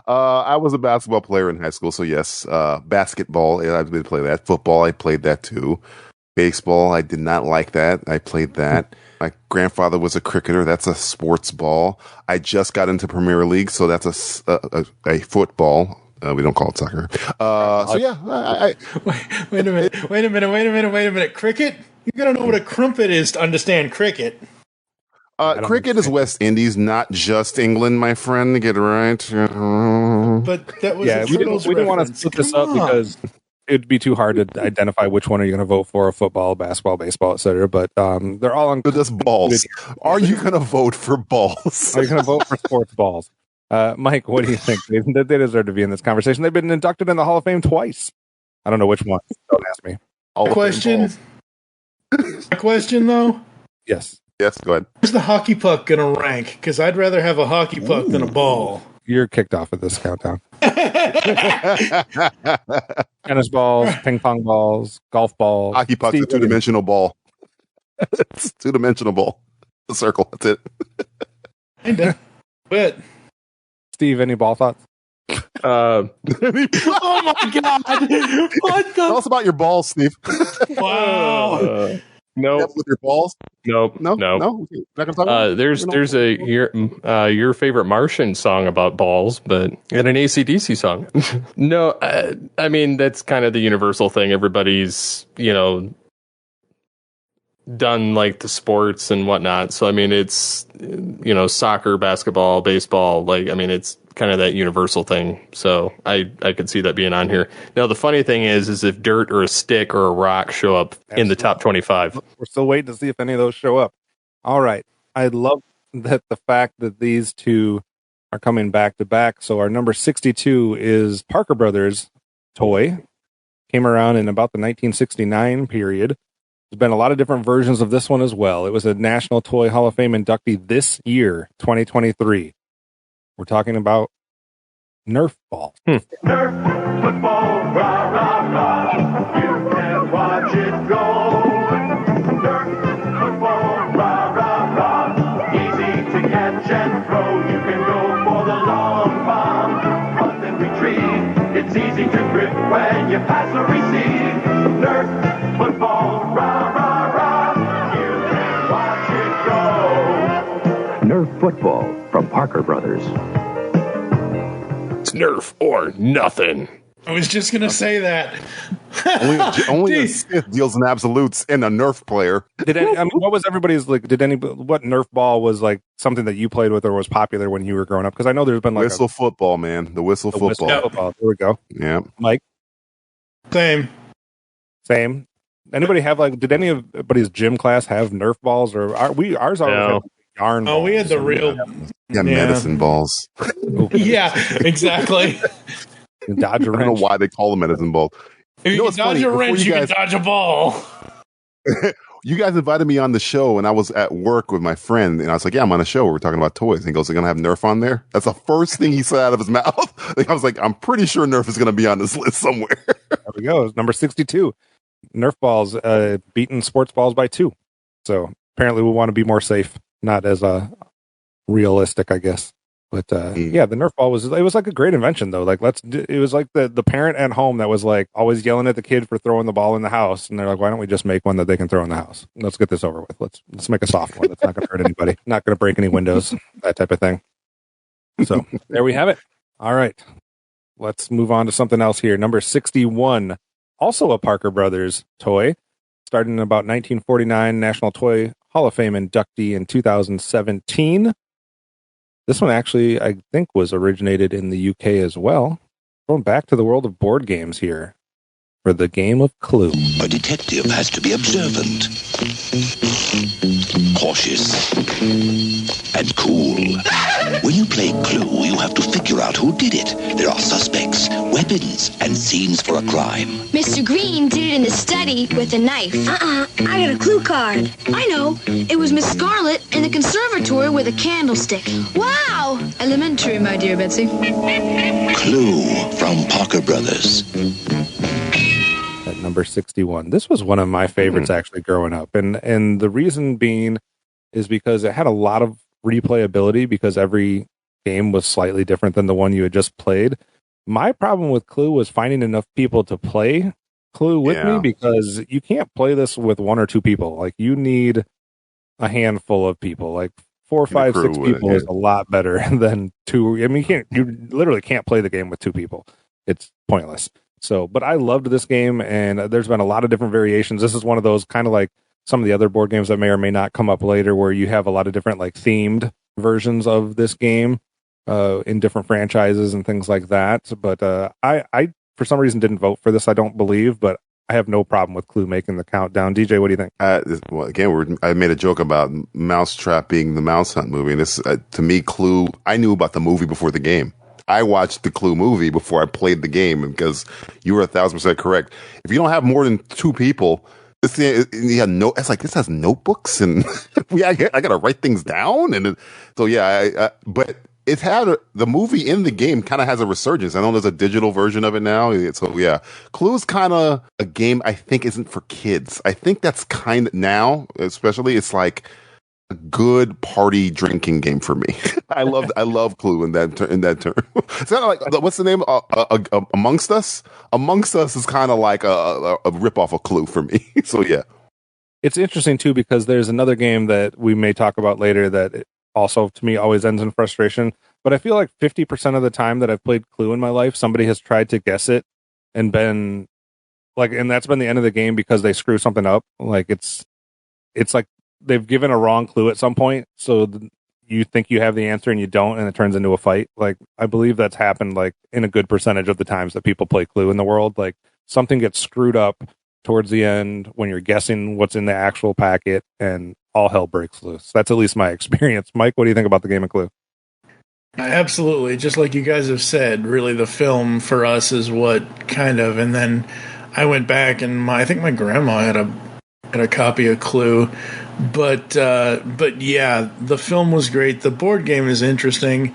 I was a basketball player in high school, so yes. Basketball, I did play that. Football, I played that too. Baseball, I did not like that. I played that. My grandfather was a cricketer. That's a sports ball. I just got into Premier League, so that's a football. We don't call it soccer. So yeah. Wait a minute. Cricket? You gotta know what a crumpet is to understand cricket. Cricket is West Indies, not just England, my friend. Get it right. But that was we didn't want to split this up because it'd be too hard to identify which one are you going to vote for: football, basketball, baseball, etc. But they're all on. Just balls. Are you going to vote for balls? Are you going to vote for sports balls? Mike, what do you think? They deserve to be in this conversation. They've been inducted in the Hall of Fame twice. I don't know which one. Don't ask me. Question though. Yes, go ahead. Where's the hockey puck going to rank? Because I'd rather have a hockey puck than a ball. You're kicked off of this countdown. Tennis balls, ping pong balls, golf balls. Hockey puck's a 2-dimensional ball. It's a 2-dimensional ball. The circle. That's it. Kinda. But Steve, any ball thoughts? oh my god! What the? Tell us about your balls, Steve. Wow. No, with your balls. No. Not gonna talk about there's your favorite Martian song about balls, but and an AC/DC song. No, I mean that's kind of the universal thing. Everybody's done like the sports and whatnot. So I mean it's soccer, basketball, baseball. Like I mean it's kind of that universal thing. So I could see that being on here. Now the funny thing is if dirt or a stick or a rock show up in the top 25. We're still waiting to see if any of those show up. All right. I love that the fact that these two are coming back to back. So our number 62 is Parker Brothers toy. Came around in about the 1969 period. There's been a lot of different versions of this one as well. It was a National Toy Hall of Fame inductee this year, 2023. We're talking about Nerf balls. Nerf football, rah, rah, rah. You can watch it go. Nerf football, rah, rah, rah. Easy to catch and throw. You can go for the long bomb. Run and retrieve. It's easy to grip when you pass or receive. Nerf football, rah, rah, rah. You can watch it go. Nerf football from Parker Brothers. It's Nerf or nothing. I was just going to say that. only a Sith deals in absolutes and a Nerf player. What was everybody's like? What Nerf ball was like something that you played with or was popular when you were growing up? Because I know there's been like whistle football, man. The whistle football. There we go. Yeah, Mike. Same. Anybody have like? Did anybody's gym class have Nerf balls or ours? Had yarn. Oh, we had the real. Yeah, medicine balls. Yeah, exactly. Dodge a wrench. I don't know why they call them medicine balls. If you can dodge a wrench, you can dodge a ball. You guys invited me on the show, and I was at work with my friend, and I was like, "Yeah, I'm on a show. We're talking about toys." And he goes, "They're gonna have Nerf on there." That's the first thing he said out of his mouth. I was like, "I'm pretty sure Nerf is gonna be on this list somewhere." There we go. It's number 62. Nerf balls beating sports balls by 2. So apparently, we want to be more safe, not as realistic, I guess. But yeah, the Nerf ball was like a great invention though. Like it was like the parent at home that was like always yelling at the kid for throwing the ball in the house, and they're like, why don't we just make one that they can throw in the house? Let's get this over with. Let's make a soft one that's not going to hurt anybody, not going to break any windows, that type of thing. So there we have it. All right, let's move on to something else here. Number 61, also a Parker Brothers toy, started in about 1949, National Toy Hall of Fame inductee in 2017. This one actually, I think, was originated in the UK as well. Going back to the world of board games here for the game of Clue. A detective has to be observant, cautious, and cool. When you play Clue, you have to figure out who did it. There are suspects, weapons, and scenes for a crime. Mr. Green did it in the study with a knife. I got a clue card. I know. It was Miss Scarlet in the conservatory with a candlestick. Wow! Elementary, my dear Betsy. Clue from Parker Brothers. At number 61. This was one of my favorites actually growing up. And the reason being is because it had a lot of replayability because every game was slightly different than the one you had just played. My problem with Clue was finding enough people to play Clue with me because you can't play this with 1 or 2 people. Like you need a handful of people. Like 4, 5, 6 people is a lot better than 2. I mean, you literally can't play the game with 2 people. It's pointless. So, but I loved this game, and there's been a lot of different variations. This is one of those kind of like some of the other board games that may or may not come up later, where you have a lot of different like themed versions of this game in different franchises and things like that. But I for some reason didn't vote for this. I don't believe, but I have no problem with Clue making the countdown. DJ, what do you think? Well, again, I made a joke about Mousetrap being the Mouse Hunt movie, and this to me, Clue. I knew about the movie before the game. I watched the Clue movie before I played the game, because you were 1,000% correct. If you don't have more than 2 people, this it's like this has notebooks and I got to write things down, and so but it had the movie in the game kind of has a resurgence. I know there's a digital version of it now, so yeah, Clue's kind of a game I think isn't for kids. I think that's kind of now, especially it's like a good party drinking game for me. I love Clue in that term. It's kind of like, what's the name? Amongst Us. Amongst Us is kind of like a ripoff of Clue for me. So yeah, it's interesting too because there's another game that we may talk about later that also to me always ends in frustration. But I feel like 50% of the time that I've played Clue in my life, somebody has tried to guess it and been like, and that's been the end of the game because they screw something up. Like it's like they've given a wrong clue at some point, so you think you have the answer and you don't, and it turns into a fight. Like I believe that's happened like in a good percentage of the times that people play Clue in the world. Like something gets screwed up towards the end when you're guessing what's in the actual packet, and all hell breaks loose. That's at least my experience. Mike, what do you think about the game of Clue? Absolutely, just like you guys have said, really the film for us is what kind of, and then I went back and I think my grandma had a copy of Clue. But yeah, the film was great. The board game is interesting,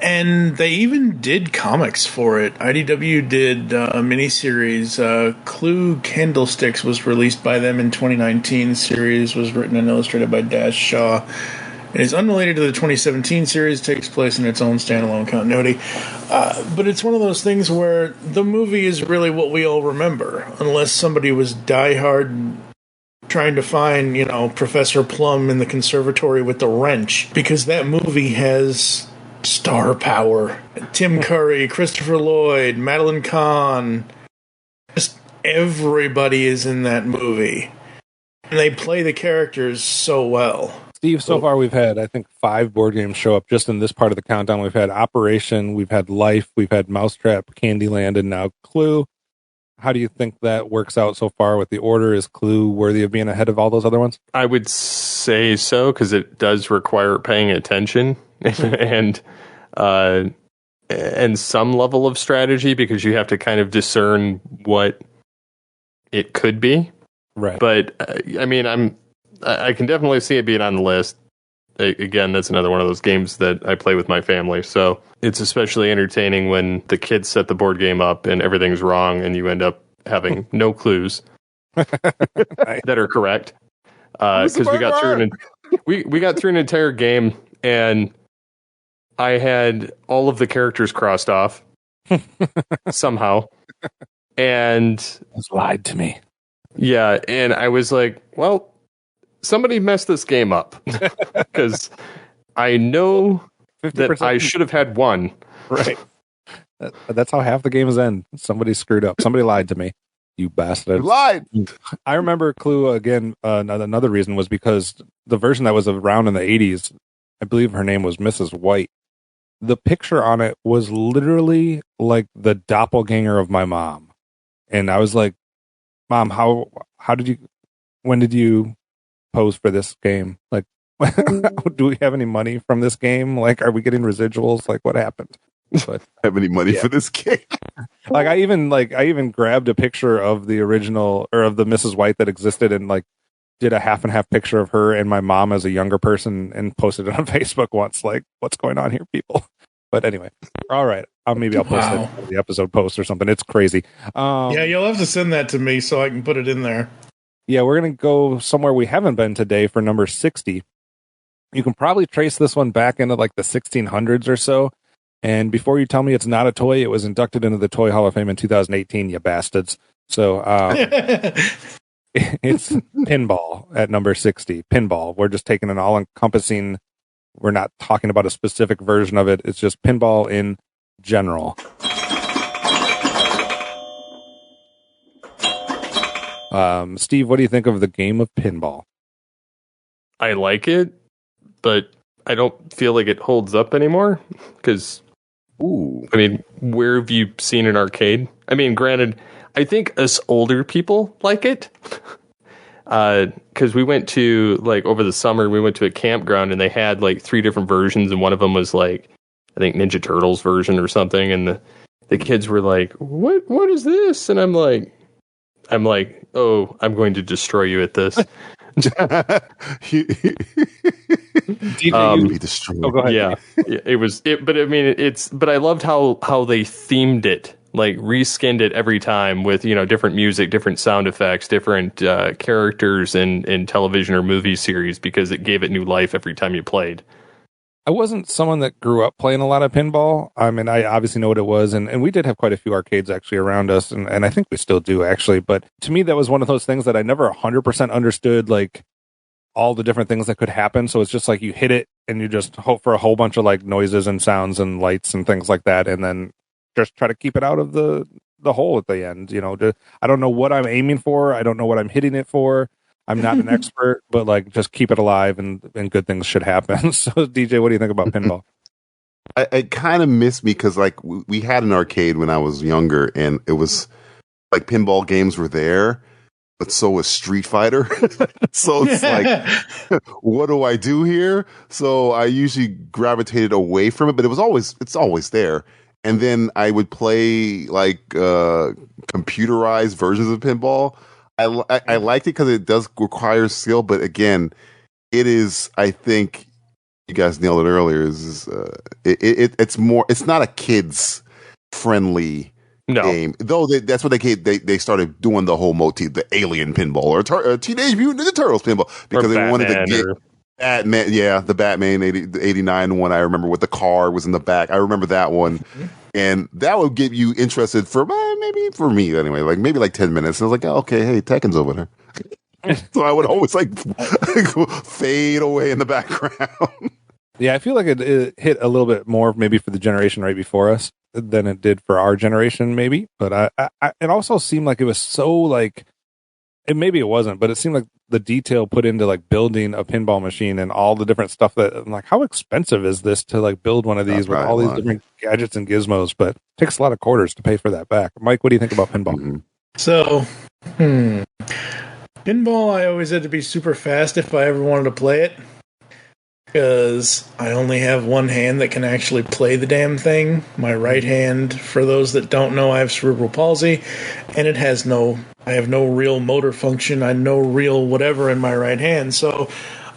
and they even did comics for it. IDW did a miniseries. Clue Candlesticks was released by them in 2019. The series was written and illustrated by Dash Shaw. It is unrelated to the 2017 series. Takes place in its own standalone continuity. But it's one of those things where the movie is really what we all remember, unless somebody was diehard trying to find, Professor Plum in the conservatory with the wrench, because that movie has Star power. Tim Curry, Christopher Lloyd, Madeline Kahn. Just everybody is in that movie. And they play the characters so well. Steve, so far we've had, I think, 5 board games show up just in this part of the countdown. We've had Operation, we've had Life, we've had Mousetrap, Candyland, and now Clue. How do you think that works out so far with the order? Is Clue worthy of being ahead of all those other ones? I would say so, because it does require paying attention and some level of strategy, because you have to kind of discern what it could be. Right. But I mean, I can definitely see it being on the list. Again, that's another one of those games that I play with my family. So it's especially entertaining when the kids set the board game up and everything's wrong and you end up having no clues that are correct. Because we got through an entire game and I had all of the characters crossed off somehow. And it's lied to me. Yeah, and I was like, well, somebody messed this game up, because I know that I should have had one. Right. That's how half the games end. Somebody screwed up. Somebody lied to me. You bastard. Lied. I remember Clue again. Another reason was because the version that was around in the 80s, I believe her name was Mrs. White. The picture on it was literally like the doppelganger of my mom. And I was like, Mom, when did you pose for this game? Like, do we have any money from this game? Like, are we getting residuals? Like, what happened? But have any money for this game? Like, I even grabbed a picture of the original, or of the Mrs. White that existed, and like did a half and half picture of her and my mom as a younger person and posted it on Facebook once. Like, what's going on here, people? But anyway, all right. Maybe I'll post it in the episode post or something. It's crazy. Yeah, you'll have to send that to me so I can put it in there. Yeah, we're going to go somewhere we haven't been today for number 60. You can probably trace this one back into like the 1600s or so. And before you tell me it's not a toy, it was inducted into the Toy Hall of Fame in 2018, you bastards. So it's pinball at number 60. Pinball. We're just taking an all-encompassing, we're not talking about a specific version of it. It's just pinball in general. Steve, what do you think of the game of pinball? I like it, but I don't feel like it holds up anymore. Because, I mean, where have you seen an arcade? I mean, granted, I think us older people like it. Because we went to, like, over the summer, we went to a campground and they had like 3 different versions, and one of them was like, I think Ninja Turtles version or something, and the kids were like, "What is this?" And I'm like, "Oh, I'm going to destroy you at this." Be destroyed. Oh, go ahead. Yeah, it was. But I mean, But I loved how they themed it, like reskinned it every time with different music, different sound effects, different characters in television or movie series, because it gave it new life every time you played. I wasn't someone that grew up playing a lot of pinball. I mean, I obviously know what it was, and we did have quite a few arcades actually around us, and I think we still do actually. But to me, that was one of those things that I never 100% understood, like all the different things that could happen. So it's just like you hit it and you just hope for a whole bunch of like noises and sounds and lights and things like that, and then just try to keep it out of the hole at the end. I don't know what I'm aiming for. I don't know what I'm hitting it for. I'm not an expert, but like just keep it alive and good things should happen. So DJ, what do you think about pinball? I kind of miss me because like we had an arcade when I was younger, and it was like pinball games were there, but so was Street Fighter. So it's like, what do I do here? So I usually gravitated away from it, but it's always there. And then I would play like computerized versions of pinball. I liked it because it does require skill, but again, it is. I think you guys nailed it earlier. It's more. It's not a kids friendly game, though. That's what they started doing the whole motif, the Alien pinball or Teenage Mutant Ninja Turtles pinball, because they wanted to get Batman. Yeah, the Batman 89 one. I remember with the car was in the back. I remember that one. And that would get you interested for maybe for me anyway, like maybe like 10 minutes. And I was like, oh, okay, hey, Tekken's over there. So I would always like fade away in the background. Yeah, I feel like it hit a little bit more maybe for the generation right before us than it did for our generation, maybe. But it also seemed like it was so like, maybe it wasn't, but it seemed like the detail put into like building a pinball machine and all the different stuff that I'm like, how expensive is this to like build one of these with all these different gadgets and gizmos? But it takes a lot of quarters to pay for that back. Mike, what do you think about pinball? Mm-hmm. So, pinball, I always had to be super fast if I ever wanted to play it. Because I only have one hand that can actually play the damn thing. My right hand, for those that don't know, I have cerebral palsy, and I have no real motor function. I have no real whatever in my right hand. So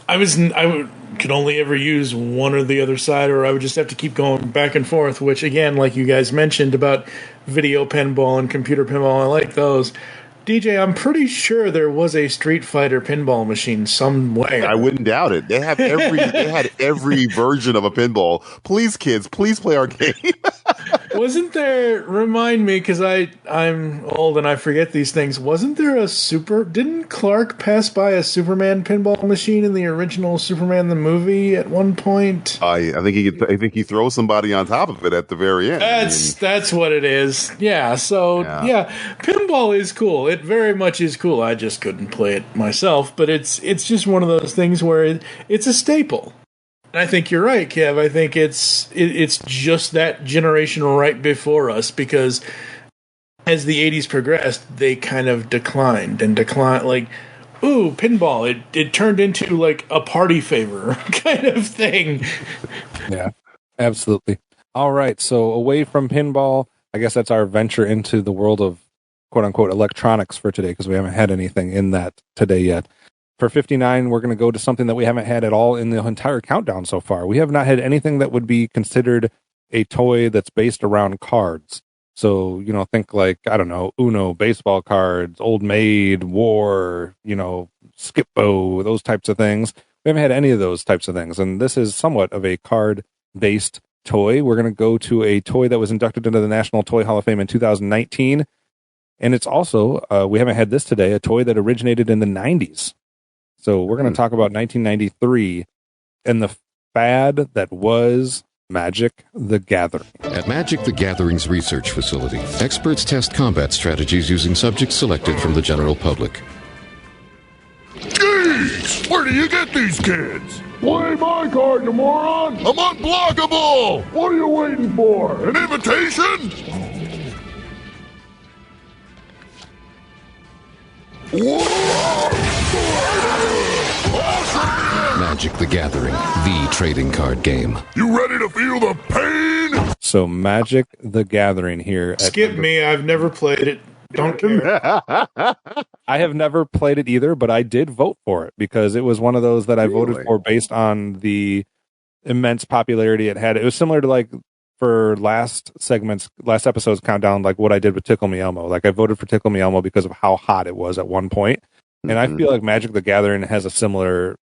could only ever use one or the other side, or I would just have to keep going back and forth, which again, like you guys mentioned about video pinball and computer pinball, I like those. DJ, I'm pretty sure there was a Street Fighter pinball machine somewhere. I wouldn't doubt it. They had every version of a pinball. Please, kids, please play our game. Wasn't there, remind me, because I'm old and I forget these things, wasn't there didn't Clark pass by a Superman pinball machine in the original Superman the movie at one point? I think he throws somebody on top of it at the very end. That's what it is. Yeah, so, yeah, pinball is cool. It very much is cool. I just couldn't play it myself, but it's just one of those things where it's a staple. And I think you're right, Kev. I think it's just that generation right before us, because as the 80s progressed, they kind of declined. Like, ooh, pinball. It turned into like a party favor kind of thing. Yeah, absolutely. All right, so away from pinball, I guess that's our venture into the world of quote-unquote electronics for today, because we haven't had anything in that today yet. For 59, we're going to go to something that we haven't had at all in the entire countdown so far. We have not had anything that would be considered a toy that's based around cards. So, think like, I don't know, Uno, baseball cards, Old Maid, War, Skip-Bo, those types of things. We haven't had any of those types of things. And this is somewhat of a card-based toy. We're going to go to a toy that was inducted into the National Toy Hall of Fame in 2019. And it's also, we haven't had this today, a toy that originated in the 90s. So we're going to talk about 1993 and the fad that was Magic the Gathering. At Magic the Gathering's research facility, experts test combat strategies using subjects selected from the general public. Jeez! Where do you get these kids? Play my card, you moron! I'm unblockable! What are you waiting for? An invitation? Magic the Gathering, the trading card game. You ready to feel the pain? So Magic the Gathering here. Skip me, I've never played it. Don't care. I have never played it either, but I did vote for it because it was one of those that I voted for based on the immense popularity it had. It was similar to like for last episode's countdown, like what I did with Tickle Me Elmo. Like I voted for Tickle Me Elmo because of how hot it was at one point. And I feel like Magic the Gathering has a similar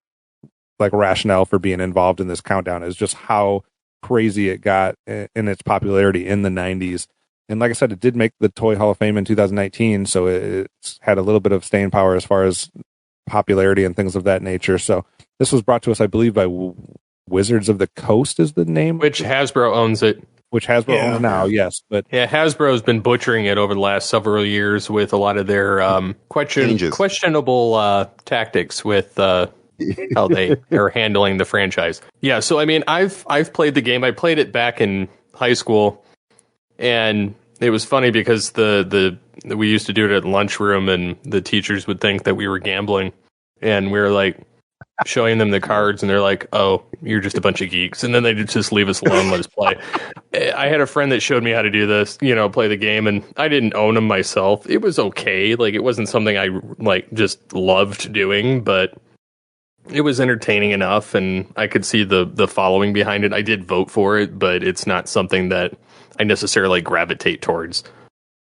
like rationale for being involved in this countdown, is just how crazy it got in its popularity in the 90s. And like I said, it did make the Toy Hall of Fame in 2019, so it's had a little bit of staying power as far as popularity and things of that nature. So this was brought to us, I believe, by Wizards of the Coast is the name. Which Hasbro owns it. Which Hasbro owns now, yes. But yeah, Hasbro's been butchering it over the last several years with a lot of their questionable tactics with how they are handling the franchise. Yeah, so I mean, I've played the game. I played it back in high school, and it was funny because we used to do it at lunchroom, and the teachers would think that we were gambling, and we were like showing them the cards, and they're like, "Oh, you're just a bunch of geeks," and then they'd just leave us alone, let us play. I had a friend that showed me how to do this, play the game, and I didn't own them myself. It was okay, like it wasn't something I like just loved doing, but it was entertaining enough, and I could see the following behind it. I did vote for it, but it's not something that I necessarily gravitate towards.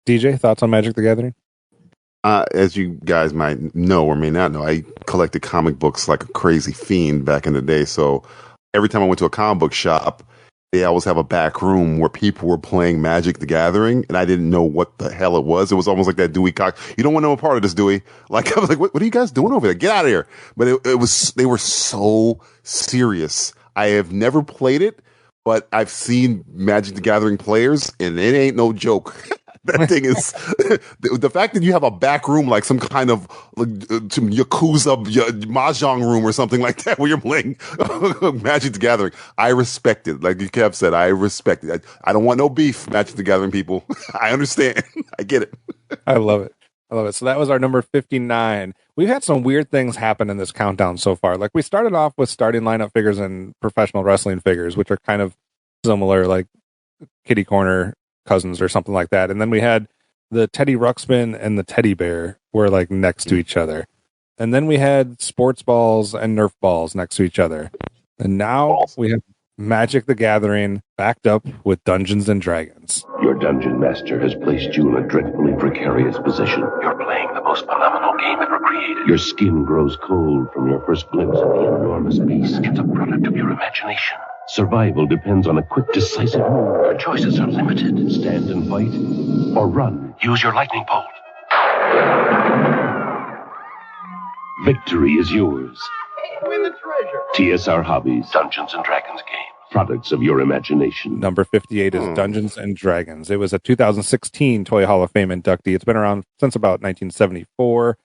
DJ, thoughts on Magic the Gathering? As you guys might know or may not know, I collected comic books like a crazy fiend back in the day. So every time I went to a comic book shop, they always have a back room where people were playing Magic the Gathering, and I didn't know what the hell it was. It was almost like that Dewey Cox. You don't want to know a part of this, Dewey. Like I was like, what are you guys doing over there? Get out of here! But they were so serious I have never played it, but I've seen Magic the Gathering players, and it ain't no joke. That thing is the fact that you have a back room like some kind of Yakuza mahjong room or something like that where you're playing Magic the Gathering. I respect it. Like Kev said, I respect it. I don't want no beef, Magic the Gathering people. I understand. I get it. I love it. I love it. So that was our number 59. We've had some weird things happen in this countdown so far. Like we started off with starting lineup figures and professional wrestling figures, which are kind of similar, like kitty corner cousins or something like that. And then we had the Teddy Ruxpin and the Teddy Bear were like next to each other. And then we had sports balls and Nerf balls next to each other. And now we have Magic the Gathering backed up with Dungeons and Dragons. Your dungeon master has placed you in a dreadfully precarious position. You're playing the most phenomenal game ever created. Your skin grows cold from your first glimpse of the enormous beast. It's a product of your imagination. Survival depends on a quick, decisive move. Your choices are limited. Stand and fight, or run. Use your lightning bolt. Victory is yours. Win the treasure. TSR Hobbies, Dungeons and Dragons game. Products of your imagination. Number 58 is Dungeons and Dragons. It was a 2016 Toy Hall of Fame inductee. It's been around since about 1974.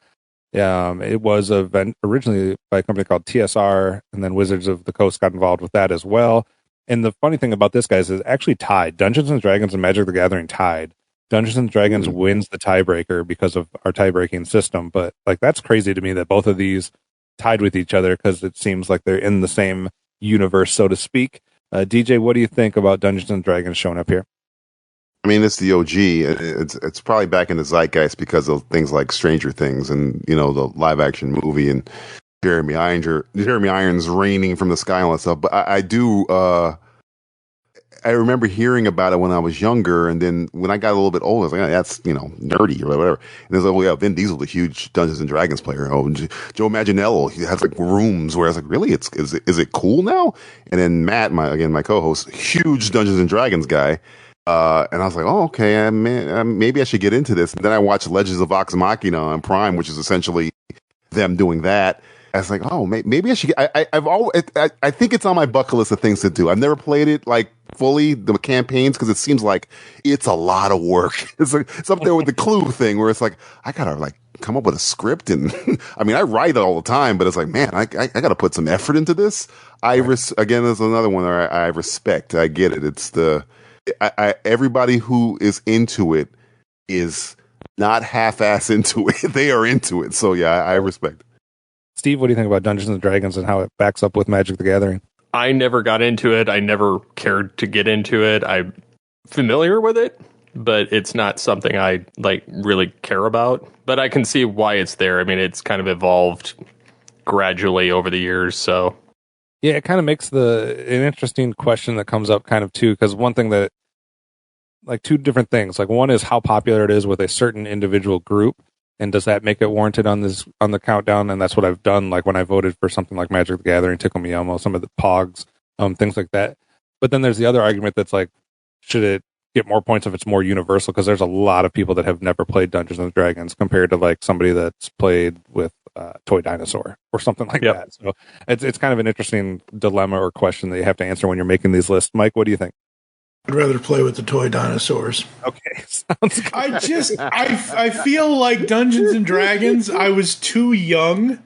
It was originally by a company called TSR, and then Wizards of the Coast got involved with that as well. And the funny thing about this, guys, is actually tied. Dungeons and Dragons and Magic the Gathering tied. Dungeons and Dragons wins the tiebreaker because of our tie-breaking system. But like that's crazy to me that both of these tied with each other because it seems like they're in the same universe, so to speak. DJ, what do you think about Dungeons and Dragons showing up here? I mean, it's the OG. It's probably back in the zeitgeist because of things like Stranger Things and, you know, the live action movie and Jeremy Irons raining from the sky and all that stuff. But I remember hearing about it when I was younger, and then when I got a little bit older, I was like, that's, you know, nerdy or whatever. And there's like, oh yeah, Vin Diesel's a huge Dungeons and Dragons player. Oh, Joe Manganiello, he has like rooms where I was like, really, is it cool now? And then Matt, my co-host, huge Dungeons and Dragons guy. And I was like, oh, okay, maybe I should get into this. And then I watched Legends of Vox Machina on Prime, which is essentially them doing that. I was like, oh, maybe I should get, I think it's on my bucket list of things to do. I've never played it like fully, the campaigns, because it seems like it's a lot of work. It's up there with the Clue thing where it's like, I gotta like come up with a script. And I mean, I write it all the time, but it's like, man, I gotta put some effort into this. Again, there's another one where I respect. I get it. It's everybody who is into it is not half-ass into it. They are into it. So yeah, I respect it. Steve, what do you think about Dungeons and Dragons and how it backs up with Magic the Gathering? I never got into it. I never cared to get into it. I'm familiar with it, but it's not something I like really care about. But I can see why it's there. I mean, it's kind of evolved gradually over the years. So yeah, it kind of makes an interesting question that comes up kind of too, because one thing that like two different things. Like one is how popular it is with a certain individual group. And does that make it warranted on the countdown? And that's what I've done. Like when I voted for something like Magic the Gathering, Tickle Me Elmo, some of the Pogs, things like that. But then there's the other argument that's like, should it get more points if it's more universal? Because there's a lot of people that have never played Dungeons and Dragons compared to like somebody that's played with Toy Dinosaur or something like that. So it's kind of an interesting dilemma or question that you have to answer when you're making these lists. Mike, what do you think? I'd rather play with the toy dinosaurs. Okay, sounds good. I feel like Dungeons and Dragons, I was too young.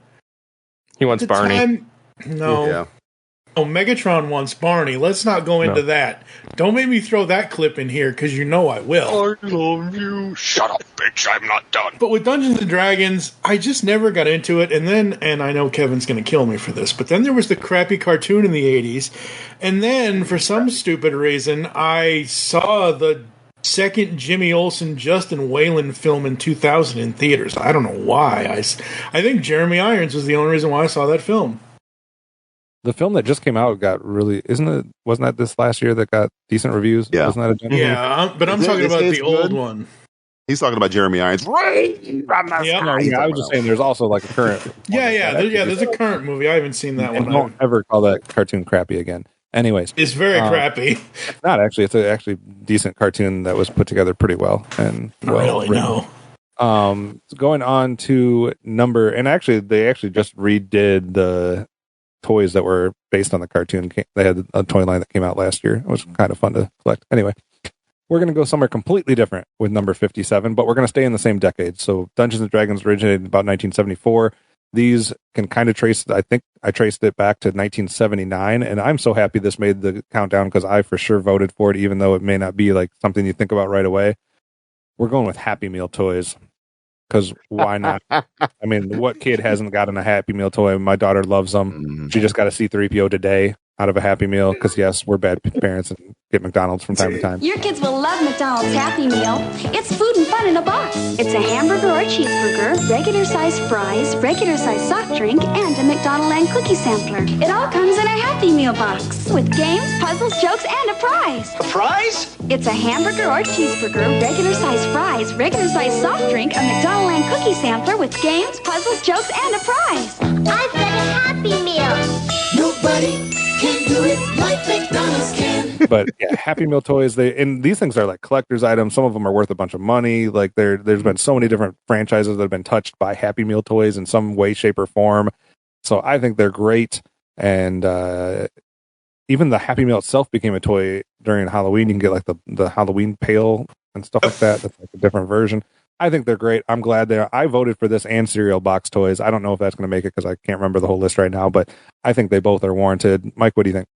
He wants Barney. No. Yeah. Oh, Megatron wants Barney. Let's not go into that. Don't make me throw that clip in here, because you know I will. I love you. Shut up, bitch. I'm not done. But with Dungeons and Dragons, I just never got into it. And I know Kevin's going to kill me for this, but then there was the crappy cartoon in the 80s. And then, for some stupid reason, I saw the second Jimmy Olsen, Justin Whalen film in 2000 in theaters. I don't know why. I think Jeremy Irons was the only reason why I saw that film. The film that just came out got really, wasn't that this last year that got decent reviews? Yeah. Wasn't that but I'm talking about the old one. He's talking about Jeremy Irons. Right. I was just saying there's also like a current. There's a current movie. I haven't seen that one. Don't ever call that cartoon crappy again. Anyways. It's very crappy. It's not actually. It's actually decent cartoon that was put together pretty well. And really, no. Going on to they actually just redid the toys that were based on the cartoon. They had a toy line that came out last year. It was kind of fun to collect. Anyway, we're going to go somewhere completely different with number 57, but we're going to stay in the same decade. So Dungeons and Dragons originated in about 1974. These can kind of trace, I think I traced it back to 1979, and I'm so happy this made the countdown because I for sure voted for it, even though it may not be like something you think about right away. We're going with Happy Meal toys because why not? I mean, what kid hasn't gotten a Happy Meal toy? My daughter loves them. She just got a C-3PO today out of a Happy Meal because, yes, we're bad parents and get McDonald's from time to time. Your kids will love McDonald's Happy Meal. It's food and fun in a box. It's a hamburger or cheeseburger, regular-sized fries, regular-sized soft drink, and a McDonaldland cookie sampler. It all comes in a Happy Meal box with games, puzzles, jokes, and a prize. A prize? It's a hamburger or cheeseburger, regular-sized fries, regular-sized soft drink, a McDonaldland cookie sampler with games, puzzles, jokes, and a prize. I've got a Happy Meal. Nobody can do it like McDonald's can. But yeah, Happy Meal toys, and these things are like collector's items. Some of them are worth a bunch of money. Like there's been so many different franchises that have been touched by Happy Meal toys in some way, shape, or form. So I think they're great. And even the Happy Meal itself became a toy during Halloween. You can get like the Halloween pail and stuff like that. That's like a different version. I think they're great. I'm glad I voted for this and cereal box toys. I don't know if that's going to make it because I can't remember the whole list right now, but I think they both are warranted. Mike, what do you think?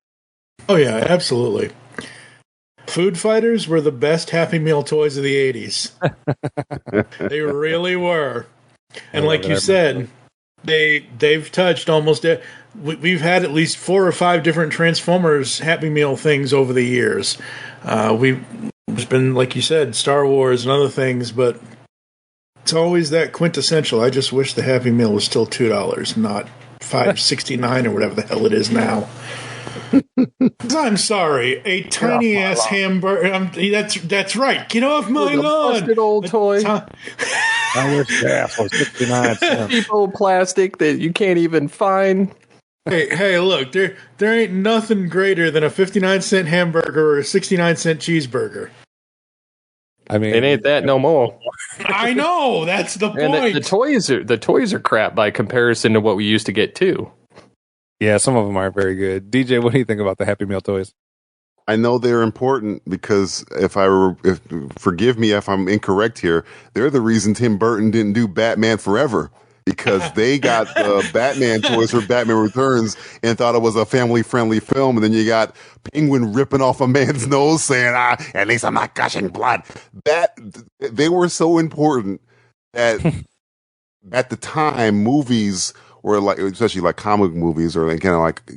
Oh, yeah, absolutely. Food Fighters were the best Happy Meal toys of the 80s. They really were. And like you said, they've touched almost it. We've had at least 4 or 5 different Transformers Happy Meal things over the years. There's been, like you said, Star Wars and other things, but it's always that quintessential. I just wish the Happy Meal was still $2, not $5.69 or whatever the hell it is now. I'm sorry, a tiny ass hamburger. That's right. Get off my lawn, busted old toy. I wish the ass was 69 cents. Cheap old plastic that you can't even find. Hey, look, there ain't nothing greater than a 59-cent hamburger or a 69-cent cheeseburger. I mean, it ain't that no more. I know, that's the point. And the toys are crap by comparison to what we used to get too. Yeah, some of them aren't very good. DJ, what do you think about the Happy Meal toys? I know they're important because forgive me if I'm incorrect here, they're the reason Tim Burton didn't do Batman Forever. Because they got the Batman toys for Batman Returns and thought it was a family-friendly film, and then you got Penguin ripping off a man's nose saying, at least I'm not gushing blood. They were so important that at the time, movies were like, especially like comic movies or like, kind of like,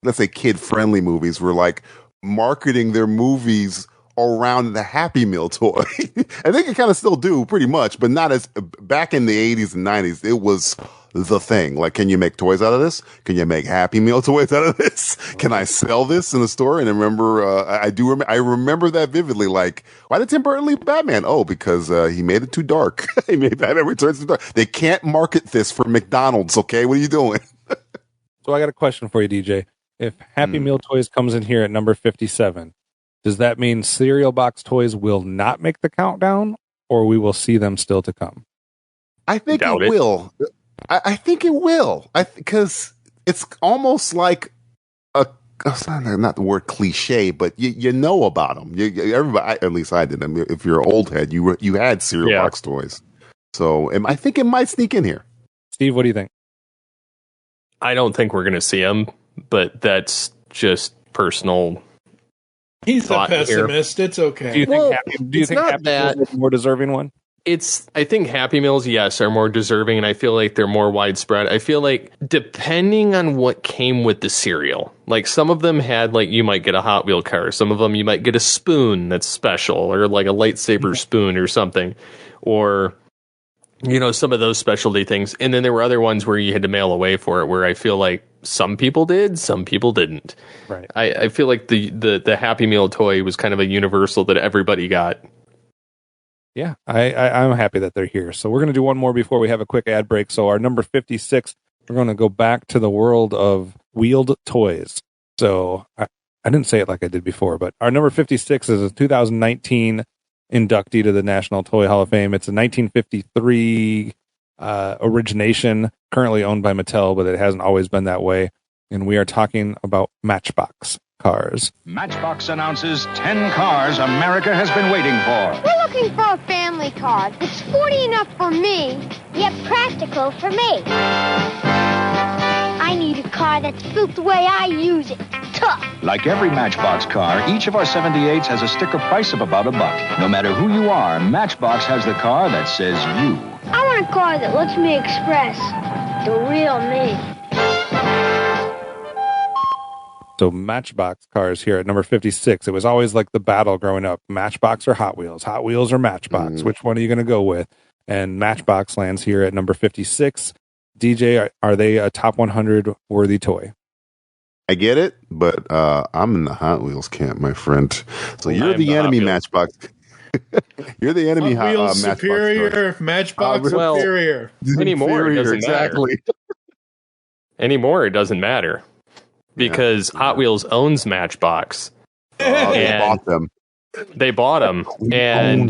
let's say kid-friendly movies, were like marketing their movies around the Happy Meal toy. I think it kind of still do pretty much, but not as back in the 80s and 90s. It was the thing. Like, can you make toys out of this? Can you make Happy Meal toys out of this? Can I sell this in a store? And I remember, I remember that vividly. Like, why did Tim Burton leave Batman? Oh, because he made it too dark. He made Batman Returns too dark. They can't market this for McDonald's. Okay, what are you doing? So I got a question for you, DJ. If Happy Meal toys comes in here at number 57. Does that mean cereal box toys will not make the countdown, or we will see them still to come? I think it will. I think it will. Because it's almost like not the word cliche, but you know about them. Everybody, at least I did. I mean, if you're an old head, you had cereal box toys. So I think it might sneak in here. Steve, what do you think? I don't think we're going to see them, but that's just personal. He's a pessimist. Here. It's okay. Do you think Happy Meal is a more deserving one? I think Happy Meals, yes, are more deserving, and I feel like they're more widespread. I feel like depending on what came with the cereal, like some of them had, like, you might get a Hot Wheel car. Some of them you might get a spoon that's special, or like a lightsaber spoon or something, or, you know, some of those specialty things. And then there were other ones where you had to mail away for it, where I feel like some people did, some people didn't. Right. I feel like the Happy Meal toy was kind of a universal that everybody got. Yeah, I'm happy that they're here. So we're going to do one more before we have a quick ad break. So our number 56, we're going to go back to the world of wheeled toys. So I didn't say it like I did before, but our number 56 is a 2019 inductee to the National Toy Hall of Fame. It's a 1953 origination, currently owned by Mattel, but it hasn't always been that way. and we are talking about Matchbox cars. Matchbox announces 10 cars America has been waiting for. We're looking for a family car. It's sporty enough for me, yet practical for me. I need a car that's built the way I use it. Tough. Like every Matchbox car, each of our 78s has a sticker price of about $1. No matter who you are, Matchbox has the car that says you. I want a car that lets me express the real me. So Matchbox cars here at number 56. It was always like the battle growing up. Matchbox or Hot Wheels? Hot Wheels or Matchbox? Which one are you going to go with? And Matchbox lands here at number 56. DJ, are they a top 100 worthy toy? I get it, but I'm in the Hot Wheels camp, my friend. So you're the enemy, Matchbox. You're the enemy. Hot Wheels Matchbox superior, Matchbox superior. Anymore, it doesn't matter. Anymore, it doesn't matter. Because Hot Wheels owns Matchbox. They bought them. They bought them. And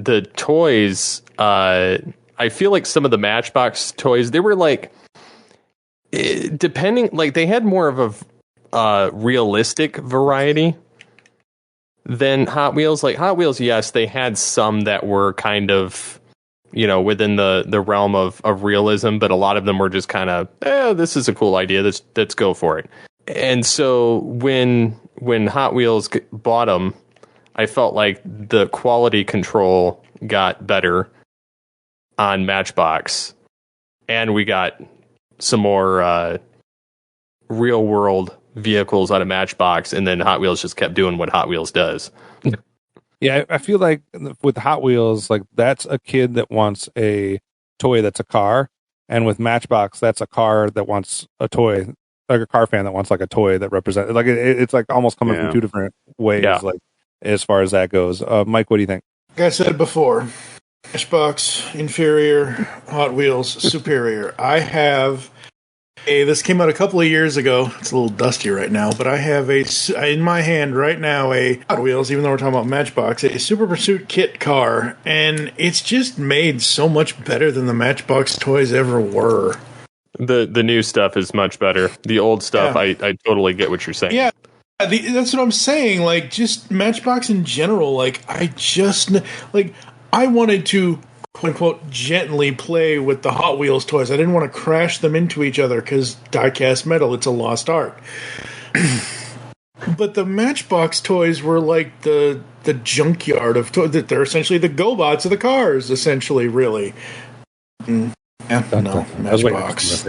the toys, I feel like some of the Matchbox toys, they were like, depending, like they had more of a realistic variety than Hot Wheels. Like Hot Wheels, yes, they had some that were kind of, you know, within the realm of realism, but a lot of them were just kind of, this is a cool idea. Let's go for it. And so when Hot Wheels bought them, I felt like the quality control got better on Matchbox, and we got some more real world vehicles out of Matchbox, and then Hot Wheels just kept doing what Hot Wheels does. Yeah, I feel like with Hot Wheels, like that's a kid that wants a toy that's a car, and with Matchbox, that's a car that wants a toy, like a car fan that wants like a toy that represents. Like it's like almost coming from two different ways, like as far as that goes. Mike, what do you think? Like I said before, Matchbox inferior, Hot Wheels superior. I have this came out a couple of years ago. It's a little dusty right now, but I have in my hand right now a Hot Wheels, even though we're talking about Matchbox, a Super Pursuit kit car, and it's just made so much better than the Matchbox toys ever were. The new stuff is much better. The old stuff, I totally get what you're saying. Yeah, that's what I'm saying. Like, just Matchbox in general, like, I wanted to, quote-unquote, gently play with the Hot Wheels toys. I didn't want to crash them into each other because die-cast metal, it's a lost art. But the Matchbox toys were like the junkyard of toys. They're essentially the GoBots of the cars, essentially, really. Matchbox.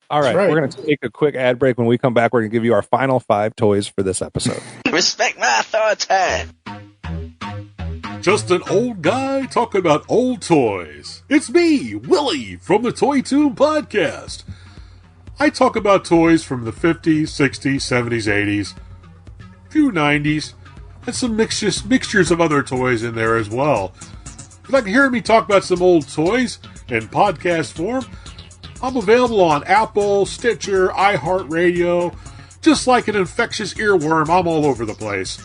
All right, we're going to take a quick ad break. When we come back, we're going to give you our final 5 toys for this episode. Respect my authority. Just an old guy talking about old toys. It's me, Willie, from the Toy Tune Podcast. I talk about toys from the 50s, 60s, 70s, 80s, a few 90s, and some mixtures of other toys in there as well. If you'd like to hear me talk about some old toys in podcast form, I'm available on Apple, Stitcher, iHeartRadio. Just like an infectious earworm, I'm all over the place.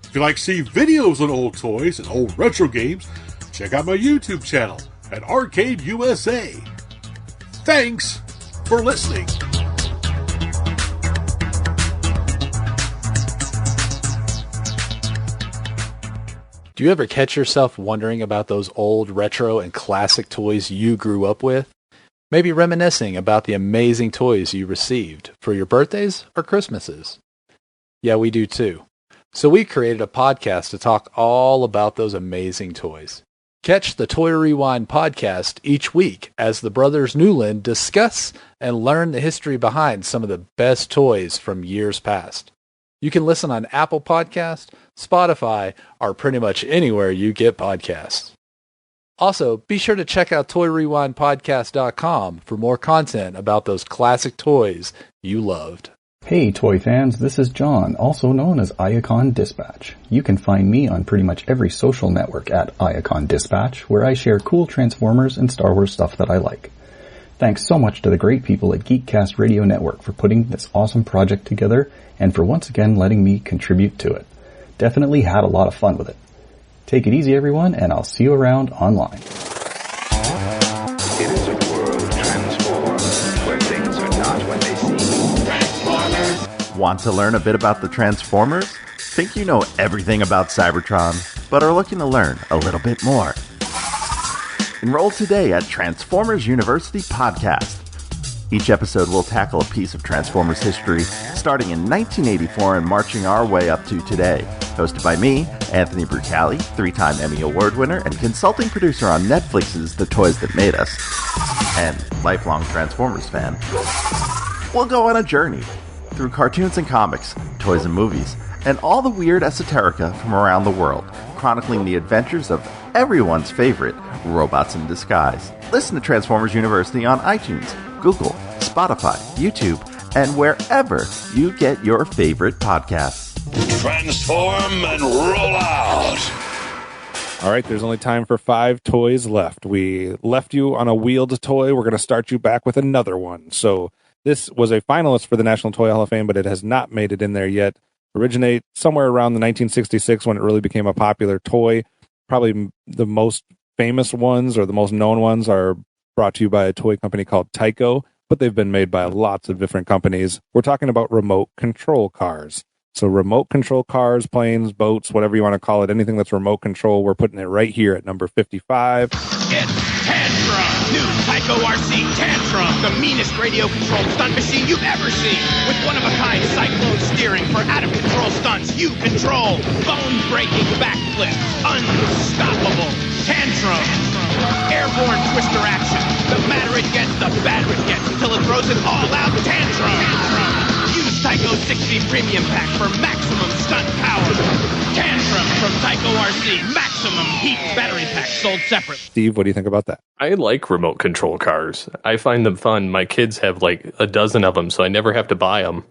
If you like to see videos on old toys and old retro games, check out my YouTube channel at Arcade USA. Thanks for listening. Do you ever catch yourself wondering about those old retro and classic toys you grew up with? Maybe reminiscing about the amazing toys you received for your birthdays or Christmases? Yeah, we do too. So we created a podcast to talk all about those amazing toys. Catch the Toy Rewind podcast each week as the brothers Newland discuss and learn the history behind some of the best toys from years past. You can listen on Apple Podcasts, Spotify, or pretty much anywhere you get podcasts. Also, be sure to check out ToyRewindPodcast.com for more content about those classic toys you loved. Hey toy fans, this is John, also known as Iacon Dispatch. You can find me on pretty much every social network at Iacon Dispatch, where I share cool Transformers and Star Wars stuff that I like. Thanks so much to the great people at GeekCast Radio Network for putting this awesome project together and for once again letting me contribute to it. Definitely had a lot of fun with it. Take it easy everyone, and I'll see you around online. It is a world transformed, where things are not what they seem. Want to learn a bit about the Transformers? Think you know everything about Cybertron, but are looking to learn a little bit more? Enroll today at Transformers University Podcast. Each episode will tackle a piece of Transformers history, starting in 1984 and marching our way up to today. Hosted by me, Anthony Brucali, 3-time Emmy Award winner and consulting producer on Netflix's The Toys That Made Us, and lifelong Transformers fan. We'll go on a journey through cartoons and comics, toys and movies, and all the weird esoterica from around the world, chronicling the adventures of everyone's favorite robots in disguise. Listen to Transformers University on iTunes, Google, Spotify, YouTube, and wherever you get your favorite podcasts. Transform and roll out! All right, there's only time for 5 toys left. We left you on a wheeled toy. We're going to start you back with another one. So this was a finalist for the National Toy Hall of Fame, but it has not made it in there yet. Originate somewhere around the 1966 when it really became a popular toy. Probably the most famous ones or the most known ones are brought to you by a toy company called Tyco, but they've been made by lots of different companies. We're talking about remote control cars. So remote control cars, planes, boats, whatever you want to call it, anything that's remote control, we're putting it right here at number 55. It's Tantrum! New Tyco RC Tantrum! The meanest radio-controlled stunt machine you've ever seen! With one-of-a-kind cyclone steering for out-of-control stunts you control! Bone-breaking backflips! Unstoppable! Tantrum! Airborne twister action! The madder it gets, the badder it gets, until it throws it all out! Tantrum! Use Tyco 60 Premium Pack for maximum stunt power! Tantrum from Tyco RC. Maximum heat battery pack sold separately. Steve, what do you think about that? I like remote control cars. I find them fun. My kids have like a dozen of them, so I never have to buy them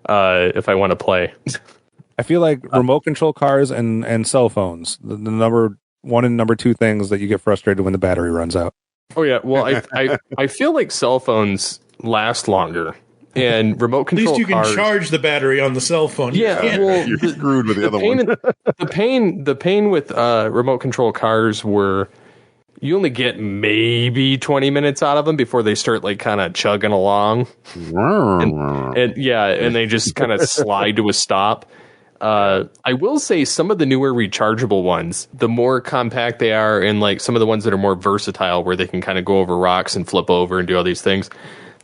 if I want to play. I feel like remote control cars and cell phones, the number 1 and number 2 things that you get frustrated when the battery runs out. Oh, yeah. Well, I feel like cell phones last longer. And remote control At least you cars, can charge the battery on the cell phone. Yeah, well, you're screwed with the other one. The pain with remote control cars were you only get maybe 20 minutes out of them before they start like kind of chugging along, and they just kind of slide to a stop. I will say some of the newer rechargeable ones, the more compact they are, and like some of the ones that are more versatile, where they can kind of go over rocks and flip over and do all these things.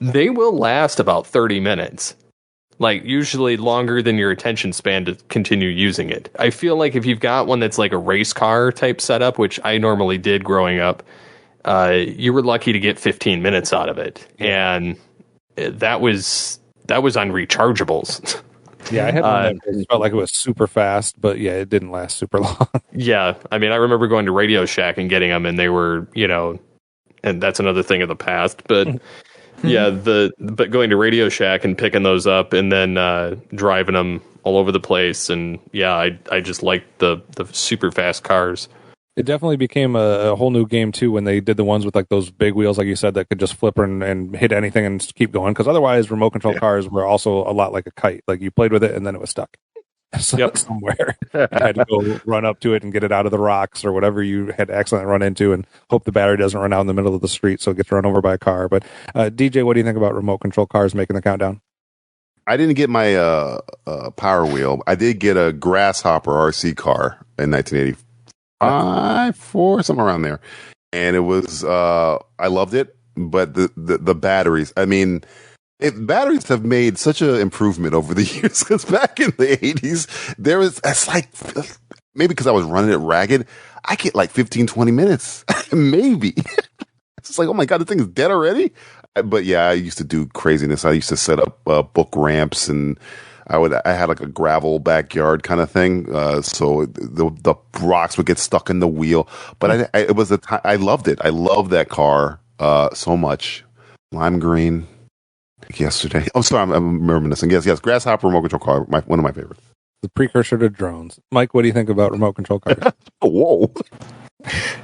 They will last about 30 minutes, like usually longer than your attention span to continue using it. I feel like if you've got one that's like a race car type setup, which I normally did growing up, you were lucky to get 15 minutes out of it. And that was on rechargeables. Yeah, I had one that felt like it was super fast, but yeah, it didn't last super long. Yeah, I mean, I remember going to Radio Shack and getting them, and they were, and that's another thing of the past, but... Yeah, but going to Radio Shack and picking those up and then driving them all over the place, and yeah, I just liked the super fast cars. It definitely became a whole new game too when they did the ones with like those big wheels, like you said, that could just flip and hit anything and keep going. Because otherwise, remote control cars were also a lot like a kite. Like you played with it and then it was stuck somewhere. You had to go run up to it and get it out of the rocks or whatever you had accidentally run into, and hope the battery doesn't run out in the middle of the street so it gets run over by a car. But DJ, what do you think about remote control cars making the countdown? I didn't get my Power Wheel. I did get a Grasshopper RC car in 1985, 4, somewhere around there, and it was I loved it. But the batteries, I mean. Batteries have made such an improvement over the years, because back in the 80s, it's like, maybe because I was running it ragged, I get like 15, 20 minutes, maybe. It's like, oh my God, the thing is dead already? But yeah, I used to do craziness. I used to set up book ramps, and I had like a gravel backyard kind of thing. So the rocks would get stuck in the wheel. But I loved it. I loved that car so much. Lime green. Yesterday. Oh, sorry, I'm reminiscing. Yes, Grasshopper remote control car, one of my favorites. The precursor to drones. Mike, what do you think about remote control cars? Whoa.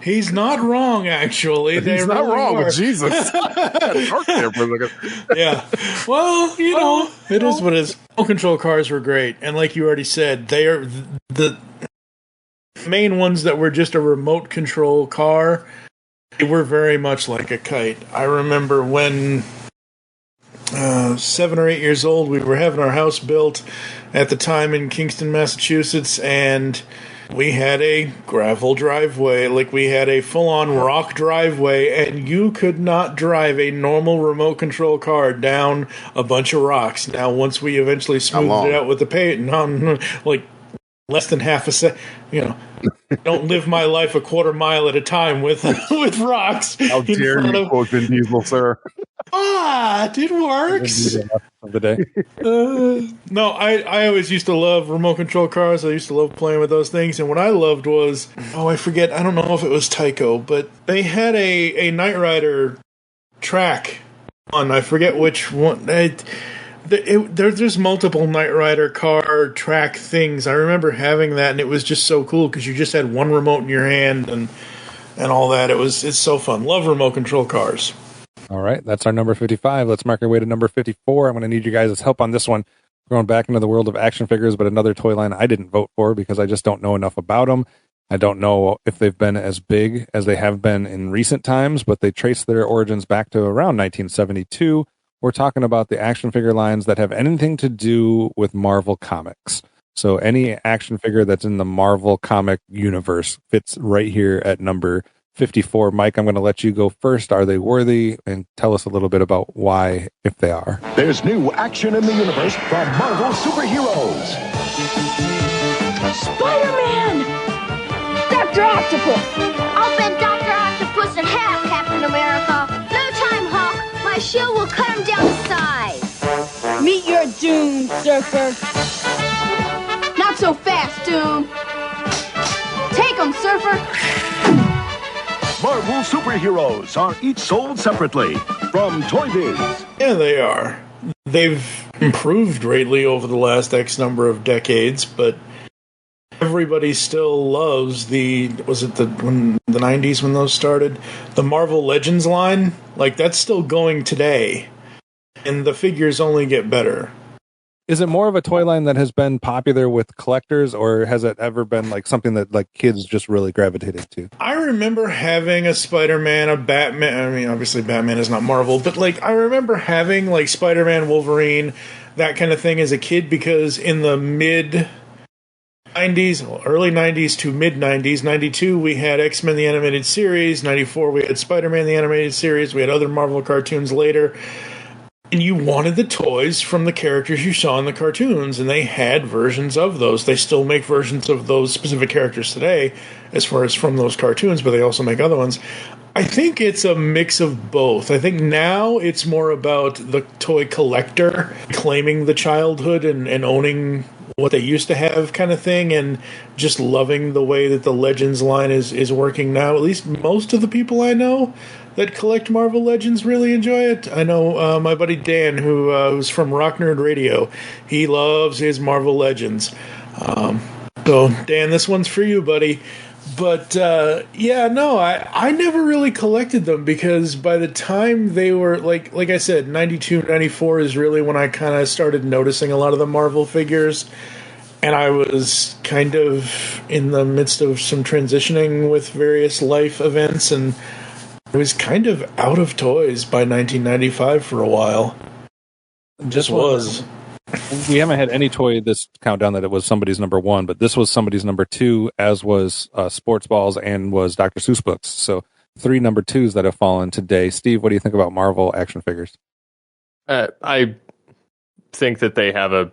He's not wrong, actually. He's not wrong, but Jesus. Yeah. Well, it is what it is. Remote control cars were great. And like you already said, they are the main ones that were just a remote control car. They were very much like a kite. I remember when 7 or 8 years old. We were having our house built at the time in Kingston, Massachusetts, and we had a gravel driveway. Like, we had a full-on rock driveway, and you could not drive a normal remote control car down a bunch of rocks. Now, once we eventually smoothed it out with the paint, like less than half a second, don't live my life a quarter mile at a time with rocks. How dare you quote Vin Diesel, sir? It works. Of the day. No, I always used to love remote control cars. I used to love playing with those things. And what I loved was, I forget, I don't know if it was Tyco, but they had a Knight Rider track on, I forget which one. There's multiple Knight Rider car track things. I remember having that, and it was just so cool because you just had one remote in your hand and all that. It's so fun. Love remote control cars. All right, that's our number 55. Let's mark our way to number 54. I'm going to need you guys' help on this one. We're going back into the world of action figures, but another toy line I didn't vote for because I just don't know enough about them. I don't know if they've been as big as they have been in recent times, but they trace their origins back to around 1972. We're talking about the action figure lines that have anything to do with Marvel Comics. So any action figure that's in the Marvel comic universe fits right here at number 54. Mike, I'm going to let you go first. Are they worthy? And tell us a little bit about why, if they are. There's new action in the universe from Marvel superheroes. Spider-Man! Dr. Octopus! I'll bend Dr. Octopus in half, Captain America. No time, Hawk. My shield will cut him down to size. Meet your doom, Surfer. Not so fast, Doom. Take him, Surfer. Marvel superheroes are each sold separately from Toy Biz. Yeah, they are. They've improved greatly over the last X number of decades, but everybody still loves the 90s when those started? The Marvel Legends line? Like, that's still going today. And the figures only get better. Is it more of a toy line that has been popular with collectors, or has it ever been like something that like kids just really gravitated to? I remember having a Spider-Man, a Batman. I mean, obviously Batman is not Marvel, but like I remember having like Spider-Man, Wolverine, that kind of thing as a kid, because in the mid 90s, early 90s to mid 90s, 92 we had X-Men the Animated Series, 94 we had Spider-Man the Animated Series, we had other Marvel cartoons later. And you wanted the toys from the characters you saw in the cartoons, and they had versions of those. They still make versions of those specific characters today, as far as from those cartoons, but they also make other ones. I think it's a mix of both. I think now it's more about the toy collector claiming the childhood and owning what they used to have kind of thing, and just loving the way that the Legends line is working now. At least most of the people I know that collect Marvel Legends really enjoy it. I know my buddy Dan, who's from Rock Nerd Radio, he loves his Marvel Legends. So, Dan, this one's for you, buddy. But, I never really collected them, because by the time they were, like I said, 92, 94 is really when I kind of started noticing a lot of the Marvel figures. And I was kind of in the midst of some transitioning with various life events, and I was kind of out of toys by 1995 for a while. Just was. We haven't had any toy this countdown that it was somebody's number one, but this was somebody's number two, as was Sports Balls and was Dr. Seuss books. So 3 number twos that have fallen today. Steve, what do you think about Marvel action figures? I think that they have a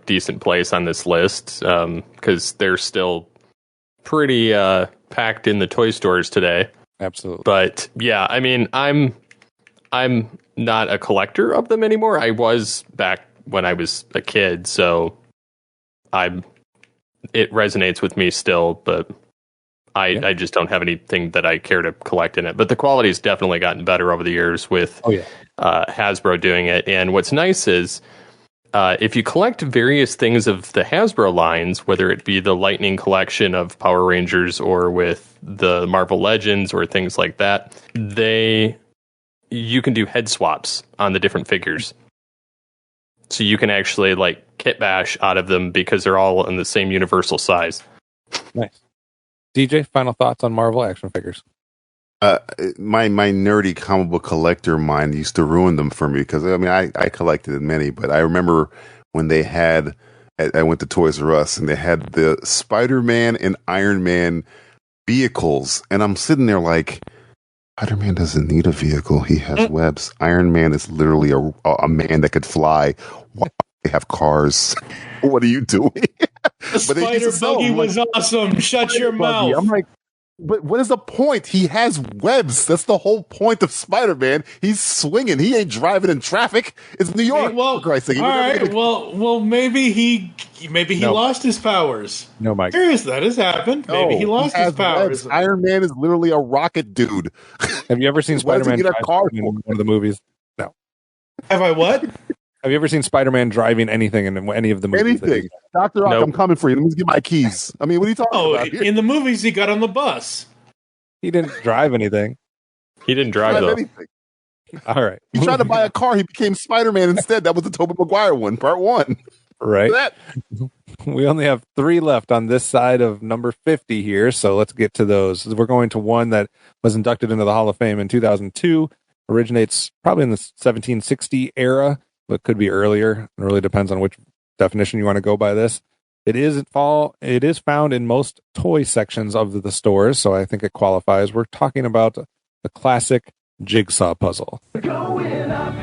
decent place on this list, because they're still pretty packed in the toy stores today. Absolutely. But yeah, I mean, I'm not a collector of them anymore. I was back when I was a kid, so it resonates with me still, but I just don't have anything that I care to collect in it. But the quality's definitely gotten better over the years with Hasbro doing it. And what's nice is if you collect various things of the Hasbro lines, whether it be the Lightning collection of Power Rangers or with the Marvel Legends or things like that, you can do head swaps on the different figures. So you can actually like kit bash out of them because they're all in the same universal size. Nice. DJ, final thoughts on Marvel action figures? My nerdy comic book collector mind used to ruin them for me because I collected many, but I remember when they had. I went to Toys R Us and they had the Spider-Man and Iron Man vehicles, and I'm sitting there like, Spider-Man doesn't need a vehicle. He has webs. Iron Man is literally a man that could fly. Why do they have cars? What are you doing? The spider buggy was awesome. Shut your mouth. I'm like, but what is the point? He has webs. That's the whole point of Spider-Man. He's swinging. He ain't driving in traffic. It's New York. Well, for Christ's sake. All right. Well, maybe he lost his powers. No, Mike. Serious, that has happened. Maybe he lost his powers. Webs. Iron Man is literally a rocket dude. Have you ever seen Spider-Man in one of the movies? No. Have I what? Have you ever seen Spider-Man driving anything in any of the movies? Anything. Dr. Ock, I'm coming for you. Let me get my keys. I mean, what are you talking about here? In the movies, he got on the bus. He didn't drive anything. He didn't drive anything. All right. He tried to buy a car. He became Spider-Man instead. That was the Tobey Maguire one, part 1. Right. We only have 3 left on this side of number 50 here, so let's get to those. We're going to one that was inducted into the Hall of Fame in 2002. Originates probably in the 1760 era, but could be earlier. It really depends on which definition you want to go by this. It is found in most toy sections of the stores, so I think it qualifies. We're talking about the classic jigsaw puzzle. Going up,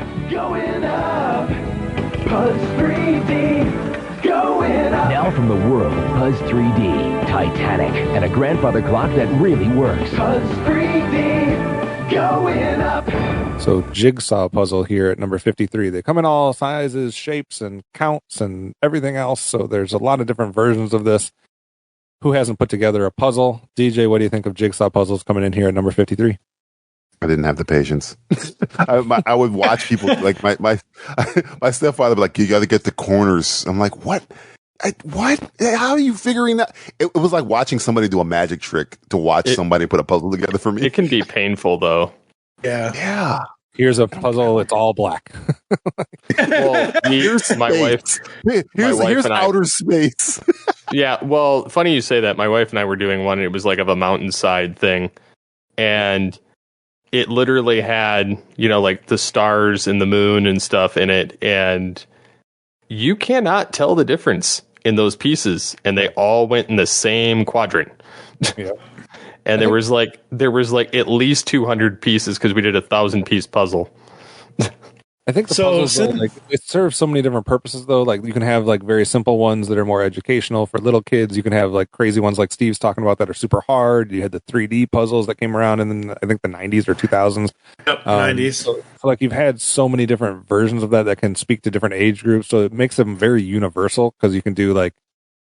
Puzz 3D, going up. Now from the world of Puzz 3D, Titanic, and a grandfather clock that really works. Puzz 3D, going up. So jigsaw puzzle here at number 53. They come in all sizes, shapes, and counts, and everything else. So there's a lot of different versions of this. Who hasn't put together a puzzle? DJ, what do you think of jigsaw puzzles coming in here at number 53? I didn't have the patience. I would watch people like my stepfather would be like, you got to get the corners. I'm like, what? What? How are you figuring that? It was like watching somebody do a magic trick to watch somebody put a puzzle together for me. It can be painful though. Yeah. Here's a puzzle. It's all black. Well, here's my wife. Here's outer space. Yeah. Well, funny you say that. My wife and I were doing one. And it was like of a mountainside thing, and it literally had, like the stars and the moon and stuff in it, and you cannot tell the difference in those pieces, and they all went in the same quadrant. Yeah. And there was like at least 200 pieces because we did a 1,000-piece puzzle. I think the puzzles, it serves so many different purposes, though. Like, you can have like very simple ones that are more educational for little kids. You can have like crazy ones like Steve's talking about that are super hard. You had the 3D puzzles that came around in I think the 90s or 2000s. Yep, 90s. So like you've had so many different versions of that can speak to different age groups. So it makes them very universal because you can do like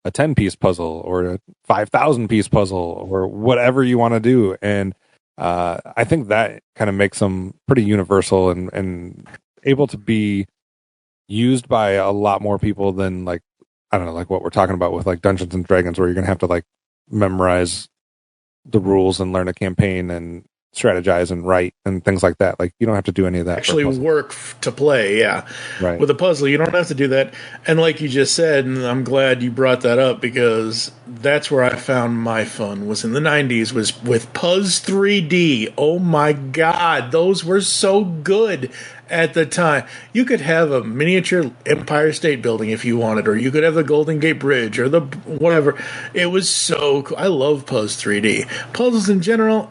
a 10-piece puzzle or a 5,000-piece puzzle or whatever you want to do. And I think that kind of makes them pretty universal and able to be used by a lot more people than like, I don't know, like what we're talking about with like Dungeons and Dragons, where you're going to have to like memorize the rules and learn a campaign and strategize and write and things like that. Like, you don't have to do any of that. Actually work to play, yeah. Right. With a puzzle, you don't have to do that. And like you just said, and I'm glad you brought that up because that's where I found my fun, was in the 90s, was with Puzz 3D. Oh my God, those were so good at the time. You could have a miniature Empire State Building if you wanted, or you could have the Golden Gate Bridge or the whatever. It was so cool. I love Puzz 3D. Puzzles in general,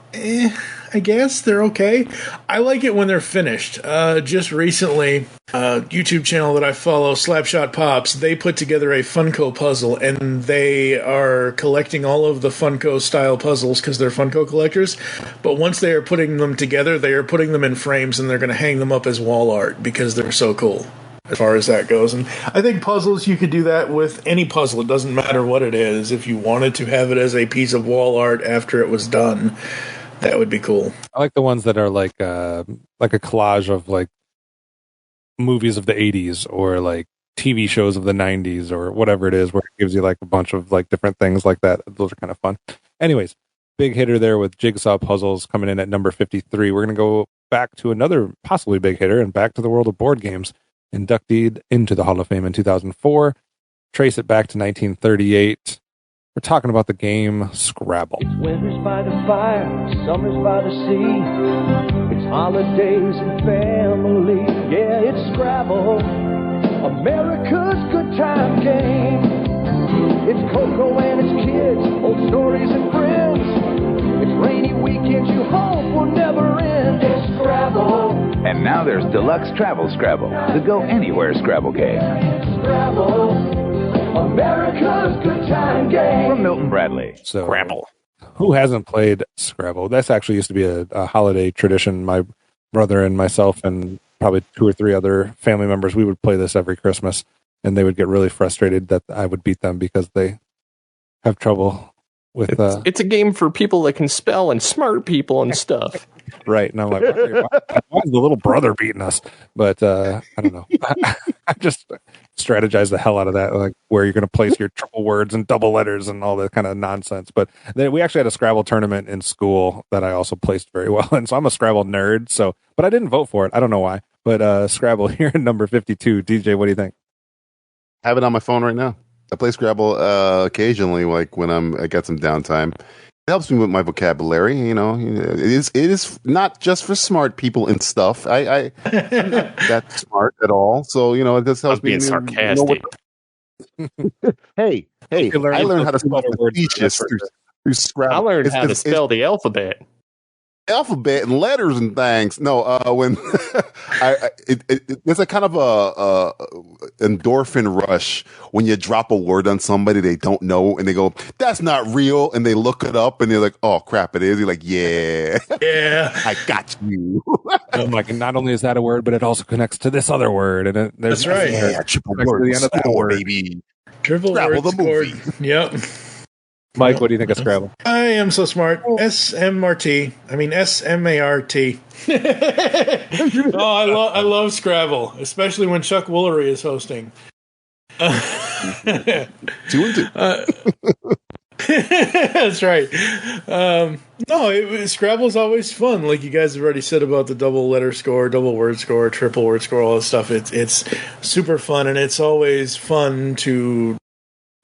I guess they're okay. I like it when they're finished. Just recently, YouTube channel that I follow, Slapshot Pops, they put together a Funko puzzle, and they are collecting all of the Funko style puzzles because they're Funko collectors. But once they are putting them together, they are putting them in frames, and they're going to hang them up as wall art because they're so cool as far as that goes. And I think puzzles, you could do that with any puzzle. It doesn't matter what it is. If you wanted to have it as a piece of wall art after it was done, that would be cool. I like the ones that are like a collage of like movies of the 80s or like TV shows of the 90s or whatever it is, where it gives you like a bunch of like different things like that. Those are kind of fun. Anyways, big hitter there with jigsaw puzzles coming in at number 53. We're going to go back to another possibly big hitter and back to the world of board games. Inducted into the Hall of Fame in 2004. Trace it back to 1938. We're talking about the game Scrabble. Winters by the fire, summers by the sea. It's holidays and family. Yeah, it's Scrabble, America's good time game. It's Coco and it's kids, old stories and friends. It's rainy weekends you hope will never end. It's Scrabble. And now there's Deluxe Travel Scrabble, the Go Anywhere Scrabble game. It's Scrabble, America's good time game. From Milton Bradley. So, Scrabble. Who hasn't played Scrabble? That's actually used to be a holiday tradition. My brother and myself and probably 2 or 3 other family members, we would play this every Christmas, and they would get really frustrated that I would beat them because they have trouble with... It's a game for people that can spell and smart people and stuff. Right. And I'm like, why is the little brother beating us? But I don't know. I just strategize the hell out of that, like where you're going to place your triple words and double letters and all that kind of nonsense. But we actually had a Scrabble tournament in school that I also placed very well. And so I'm a Scrabble nerd. So, but I didn't vote for it. I don't know why. But Scrabble here at number 52. DJ, what do you think? I have it on my phone right now. I play Scrabble occasionally, like when I got some downtime. It helps me with my vocabulary. You know, it is not just for smart people and stuff. I'm not that smart at all. So it just helps me. Being sarcastic. Hey! I learned how to spell facetious through Scrabble. I learned how to spell the alphabet. Alphabet and letters and things. No, when it's a kind of a endorphin rush when you drop a word on somebody they don't know and they go, "That's not real," and they look it up and they're like, "Oh crap, it is." You're like, "Yeah, I got you." I'm like, not only is that a word, but it also connects to this other word, and that's right. Yeah, triple word the end of that score, word. baby. Triple Scrabble word the movie. Yep. Mike, what do you think of Scrabble? I am so smart. SMRT. I mean SMART. I love Scrabble, especially when Chuck Woolery is hosting. 2 and 2. That's right. Scrabble's always fun. Like you guys have already said about the double letter score, double word score, triple word score, all this stuff. It's super fun, and it's always fun to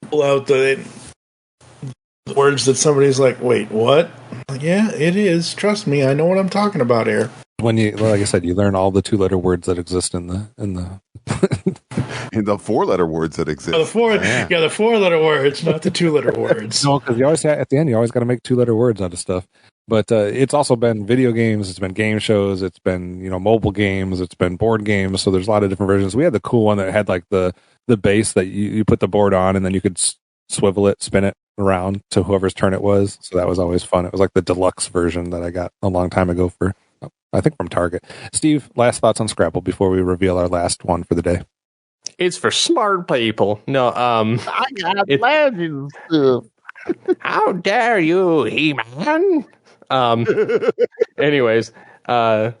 pull out the words that somebody's like, "Wait, what?" Like, yeah, it is. Trust me, I know what I'm talking about here. When like I said, you learn all the 2-letter words that exist in the in the 4-letter words that exist. The 4-letter words, not the 2-letter words. No, because you always at the end, you always got to make 2-letter words out of stuff. But it's also been video games, it's been game shows, it's been mobile games, it's been board games. So there's a lot of different versions. We had the cool one that had like the base that you put the board on, and then you could swivel it, spin it around to whoever's turn it was. So that was always fun. It was like the deluxe version that I got a long time ago I think from Target. Steve, last thoughts on Scrabble before we reveal our last one for the day. It's for smart people. No, I got legends. How dare you, He-Man? Anyways, no,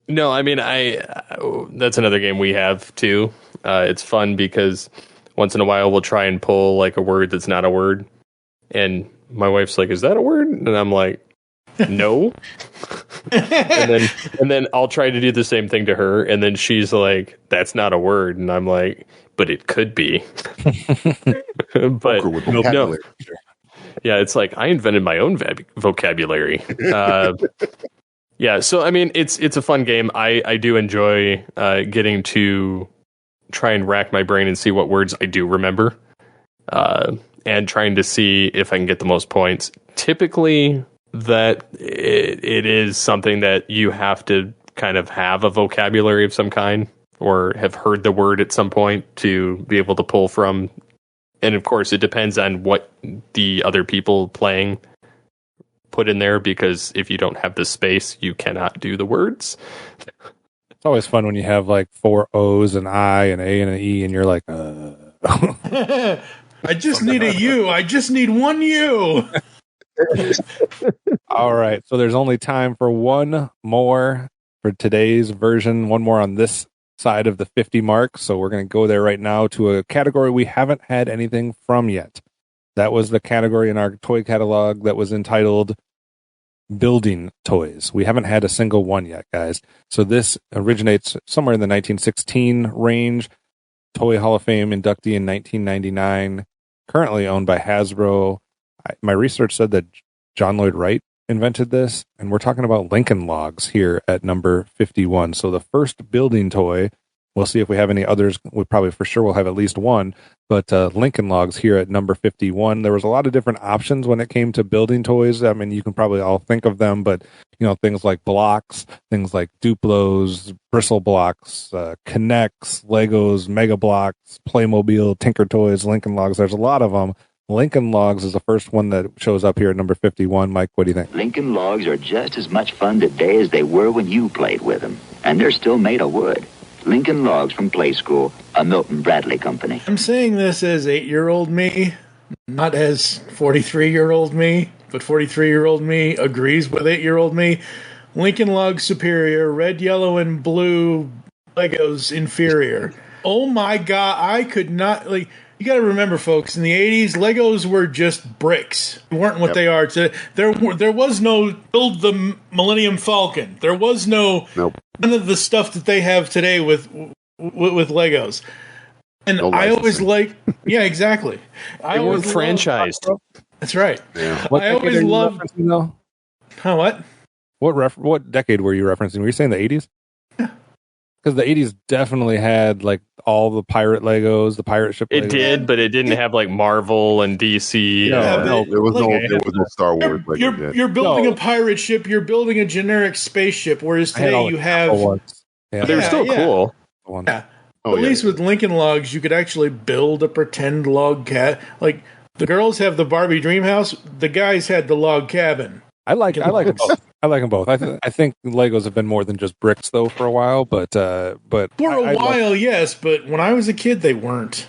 I mean, that's another game we have too. It's fun because once in a while we'll try and pull like a word that's not a word, and my wife's like, "Is that a word?" And I'm like, "No." and then I'll try to do the same thing to her, and then she's like, "That's not a word," and I'm like, "But it could be." But no. Yeah, it's like I invented my own vocabulary. Yeah, so I mean, it's a fun game. I do enjoy getting to try and rack my brain and see what words I do remember, and trying to see if I can get the most points. Typically, that it is something that you have to kind of have a vocabulary of some kind or have heard the word at some point to be able to pull from. And of course, it depends on what the other people playing put in there, because if you don't have the space, you cannot do the words. It's always fun when you have like 4 O's, an I, an A, and an E, and you're like, I just need a U. I just need one U. All right. So there's only time for one more for today's version, one more on this side of the 50 mark. So we're going to go there right now to a category we haven't had anything from yet. That was the category in our toy catalog that was entitled Building Toys. We haven't had a single one yet, guys. So this originates somewhere in the 1916 range. Toy Hall of Fame inductee in 1999. currently owned by Hasbro. My research said that John Lloyd Wright invented this, and we're talking about Lincoln Logs here at number 51. So the first building toy, we'll see if we have any others. We probably for sure will have at least one, but Lincoln Logs here at number 51. There was a lot of different options when it came to building toys. I mean, you can probably all think of them, but things like blocks, things like Duplos, bristle blocks, Connects, Legos, Mega Blocks, Playmobil, Tinker Toys, Lincoln Logs. There's a lot of them. Lincoln Logs is the first one that shows up here at number 51. Mike, what do you think? Lincoln Logs are just as much fun today as they were when you played with them. And they're still made of wood. Lincoln Logs from Play School, a Milton Bradley company. I'm saying this as 8-year-old me, not as 43-year-old me, but 43-year-old me agrees with 8-year-old me. Lincoln Logs superior, red, yellow, and blue Legos inferior. Oh my God, I could not, you got to remember, folks, in the 80s, Legos were just bricks. They weren't what they are today. There was no build the Millennium Falcon. There was none of the stuff that they have today with Legos. And I always yeah, exactly. They weren't franchised. That's right. Yeah. I always loved. Huh, what? What decade were you referencing? Were you saying the 80s? Because the 80s definitely had all the pirate Legos, the pirate ship Legos. It did, but it didn't have Marvel and DC. There was no Star Wars. You're building a pirate ship. You're building a generic spaceship. Whereas today you have. Yeah. They were still cool. Yeah. At least with Lincoln Logs, you could actually build a pretend log cat. Like the girls have the Barbie Dream House. The guys had the log cabin. I like them both. I like them both. I think Legos have been more than just bricks though for a while, but for a while, yes. But when I was a kid, they weren't.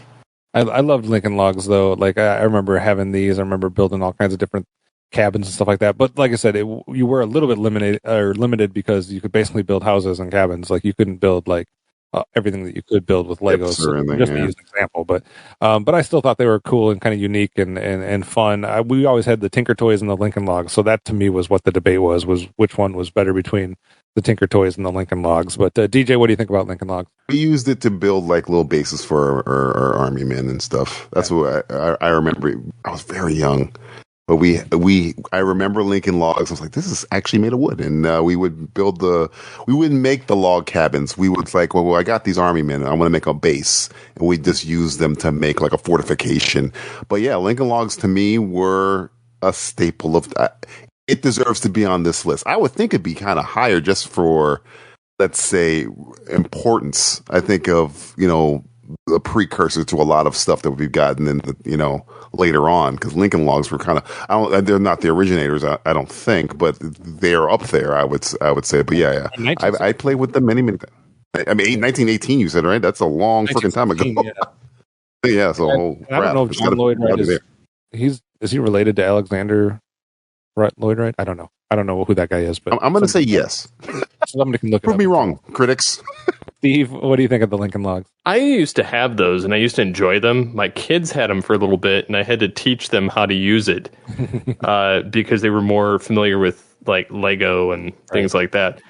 I loved Lincoln Logs though. I remember having these. I remember building all kinds of different cabins and stuff like that. But like I said, you were a little bit limited because you could basically build houses and cabins. You couldn't build everything that you could build with Legos, just to use an example. But I still thought they were cool and kind of unique and fun. We always had the Tinker Toys and the Lincoln Logs, so that to me was what the debate was which one was better between the Tinker Toys and the Lincoln Logs. But DJ, what do you think about Lincoln Logs? We used it to build little bases for our army men and stuff. That's what I remember. I was very young. But I remember Lincoln Logs. I was like, this is actually made of wood. And we would we wouldn't make the log cabins. We would I got these army men. I want to make a base. And we just use them to make a fortification. But yeah, Lincoln Logs to me were a staple of, it deserves to be on this list. I would think it'd be kind of higher just for, let's say, importance. I think of, a precursor to a lot of stuff that we've gotten in later on, because Lincoln Logs were they're not the originators, I don't think, but they're up there, I would say. But yeah. I played with them many times. I mean, 1918 you said, right? That's a long freaking time ago. Yeah, so I don't know if John Lloyd Wright is he related to Alexander Lloyd Wright? I don't know who that guy is, but I'm going to say yes. Somebody can look it up. Prove me wrong, critics. Steve, what do you think of the Lincoln Logs? I used to have those, and I used to enjoy them. My kids had them for a little bit, and I had to teach them how to use it because they were more familiar with Lego and things like that.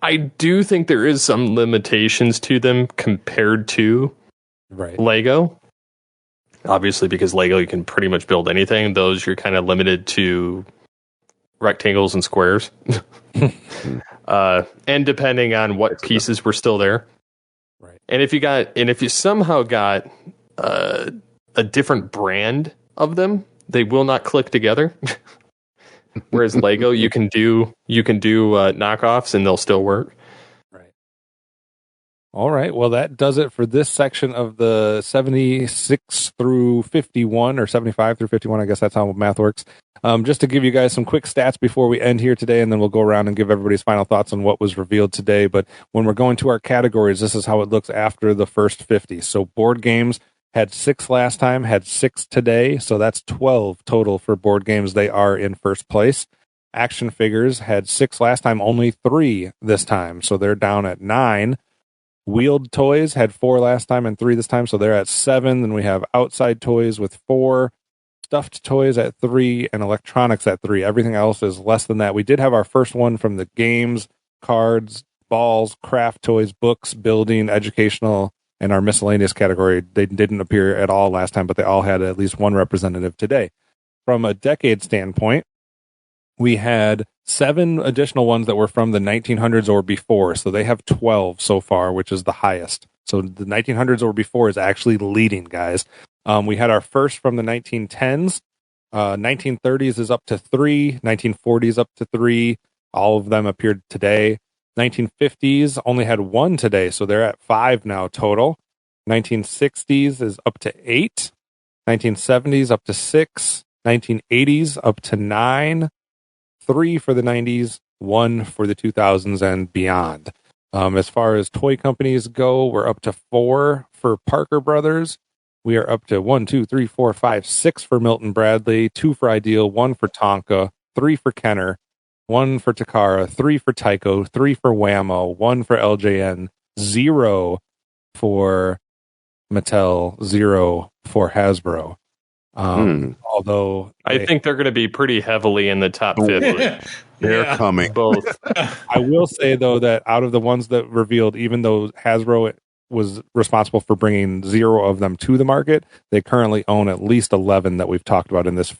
I do think there is some limitations to them compared to Lego. Obviously, because Lego, you can pretty much build anything. Those, you're kind of limited to rectangles and squares. And depending on what pieces were still there. Right. And if you somehow got a different brand of them, they will not click together. Whereas Lego, you can do knockoffs and they'll still work. Right. All right. Well, that does it for this section of the 76 through 51 or 75 through 51. I guess that's how math works. Just to give you guys some quick stats before we end here today, and then we'll go around and give everybody's final thoughts on what was revealed today. But when we're going to our categories, this is how it looks after the first 50. So board games had 6 last time, had 6 today. So that's 12 total for board games. They are in first place. Action figures had 6 last time, only 3 this time. So they're down at 9. Wheeled toys had 4 last time and 3 this time. So they're at 7. Then we have outside toys with 4. Stuffed toys at 3 and electronics at 3. Everything else is less than that. We did have our first one from the games, cards, balls, craft toys, books, building, educational And our miscellaneous category, they didn't appear at all last time, but they all had at least one representative today. From a decade standpoint, we had 7 additional ones that were from the 1900s or before. So they have 12 so far, which is the highest. So the 1900s or before is actually leading, guys. We had our first from the 1910s. 1930s is up to 3. 1940s up to 3. All of them appeared today. 1950s only had 1 today, so they're at 5 now total. 1960s is up to 8. 1970s up to 6. 1980s up to 9. 3 for the 90s, 1 for the 2000s and beyond. As far as toy companies go, we're up to 4 for Parker Brothers. We are up to 1, 2, 3, 4, 5, 6 for Milton Bradley, 2 for Ideal, 1 for Tonka, 3 for Kenner, 1 for Takara, 3 for Tyco, 3 for Whammo, 1 for LJN, 0 for Mattel, 0 for Hasbro. Although I think they're going to be pretty heavily in the top 50. They're coming. Both. I will say, though, that out of the ones that revealed, even though Hasbro was responsible for bringing 0 of them to the market, they currently own at least 11 that we've talked about in this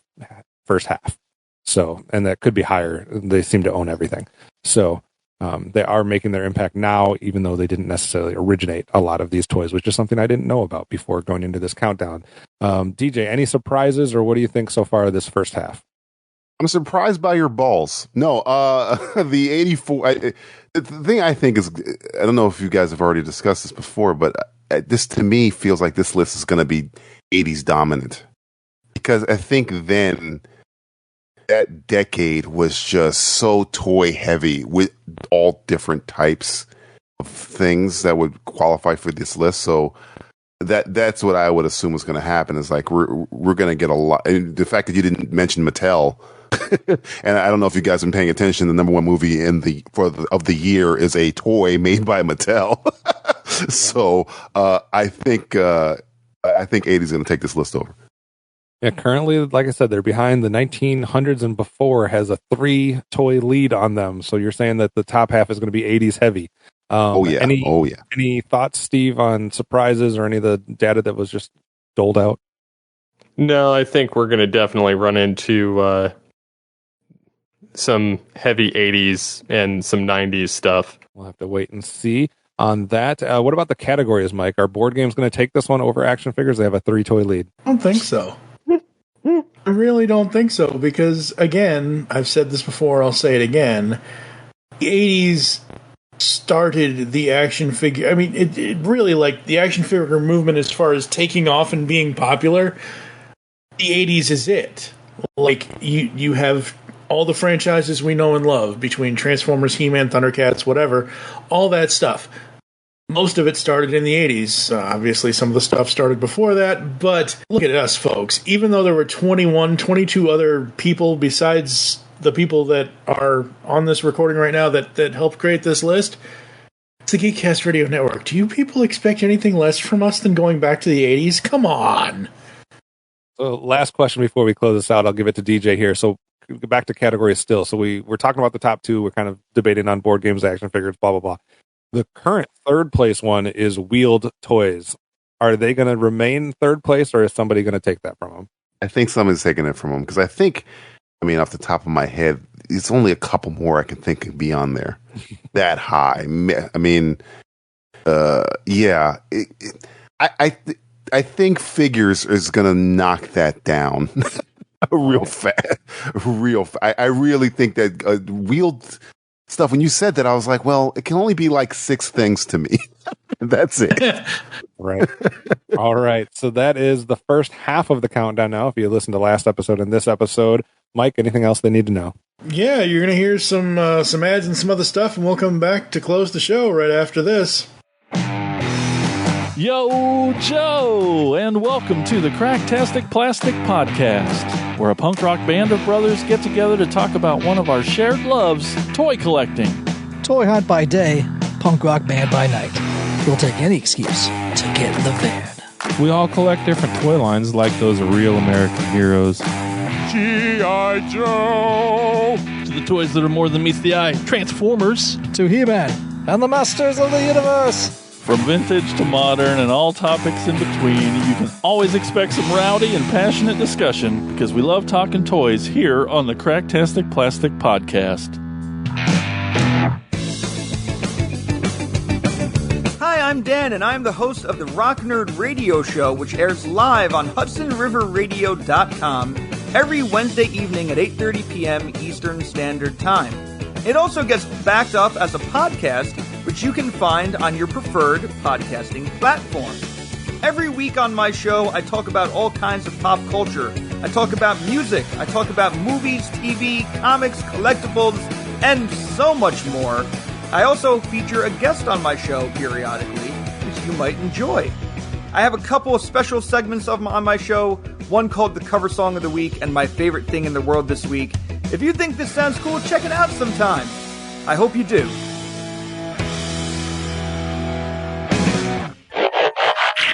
first half. So, and that could be higher. They seem to own everything. So they are making their impact now, even though they didn't necessarily originate a lot of these toys, which is something I didn't know about before going into this countdown. DJ, any surprises, or what do you think so far of this first half? I'm surprised by your balls. No, the 84. The thing I think is, I don't know if you guys have already discussed this before, but this to me feels like this list is going to be 80s dominant. Because I think then that decade was just so toy heavy with all different types of things that would qualify for this list. So that's what I would assume is going to happen. Is like we're going to get a lot. And the fact that you didn't mention Mattel, and I don't know if you guys have been paying attention. The number 1 movie of the year is a toy made by Mattel. So I think 80 is going to take this list over. Yeah, currently, like I said, they're behind. The 1900s and before has a 3 toy lead on them. So you're saying that the top half is going to be 80s heavy. Any thoughts, Steve, on surprises or any of the data that was just doled out? No, I think we're going to definitely run into some heavy 80s and some 90s stuff. We'll have to wait and see on that. What about the categories, Mike? Are board games going to take this one over action figures? They have a 3 toy lead. I don't think so. I really don't think so, because, again, I've said this before, I'll say it again, the 80s started the action figure. I mean, it really, like, the action figure movement as far as taking off and being popular, the 80s is it. Like, you have all the franchises we know and love, between Transformers, He-Man, Thundercats, whatever, all that stuff. Most of it started in the 80s. Obviously, some of the stuff started before that, but look at us, folks. Even though there were 22 other people besides the people that are on this recording right now that helped create this list, it's the GeekCast Radio Network. Do you people expect anything less from us than going back to the 80s? Come on! So last question before we close this out, I'll give it to DJ here. So back to categories still. So we're talking about the top 2. We're kind of debating on board games, action figures, blah, blah, blah. The current 3rd place one is wheeled toys. Are they going to remain 3rd place, or is somebody going to take that from them? I think somebody's taking it from them, because I think, I mean, off the top of my head, it's only a couple more I can think can be on there that high. I mean, yeah. I think figures is going to knock that down real fast. I really think that wheeled stuff, when you said that, I was like, well, it can only be like 6 things to me. That's it. Right. All right. So that is the first half of the countdown now. If you listened to last episode and this episode, Mike, anything else they need to know? Yeah, you're going to hear some ads and some other stuff, and we'll come back to close the show right after this. Yo, Joe, and welcome to the Cracktastic Plastic Podcast, where a punk rock band of brothers get together to talk about one of our shared loves, toy collecting. Toy hunt by day, punk rock band by night. We'll take any excuse to get in the van. We all collect different toy lines like those real American heroes. G.I. Joe! To the toys that are more than meets the eye, Transformers. To He-Man and the Masters of the Universe. From vintage to modern and all topics in between, you can always expect some rowdy and passionate discussion because we love talking toys here on the Cracktastic Plastic Podcast. Hi, I'm Dan, and I'm the host of the Rock Nerd Radio Show, which airs live on HudsonRiverRadio.com every Wednesday evening at 8:30 p.m. Eastern Standard Time. It also gets backed up as a podcast, which you can find on your preferred podcasting platform. Every week on my show, I talk about all kinds of pop culture. I talk about music, I talk about movies, TV, comics, collectibles, and so much more. I also feature a guest on my show periodically, which you might enjoy. I have a couple of special segments on my show, one called The Cover Song of the Week and My Favorite Thing in the World This Week. If you think this sounds cool, check it out sometime. I hope you do.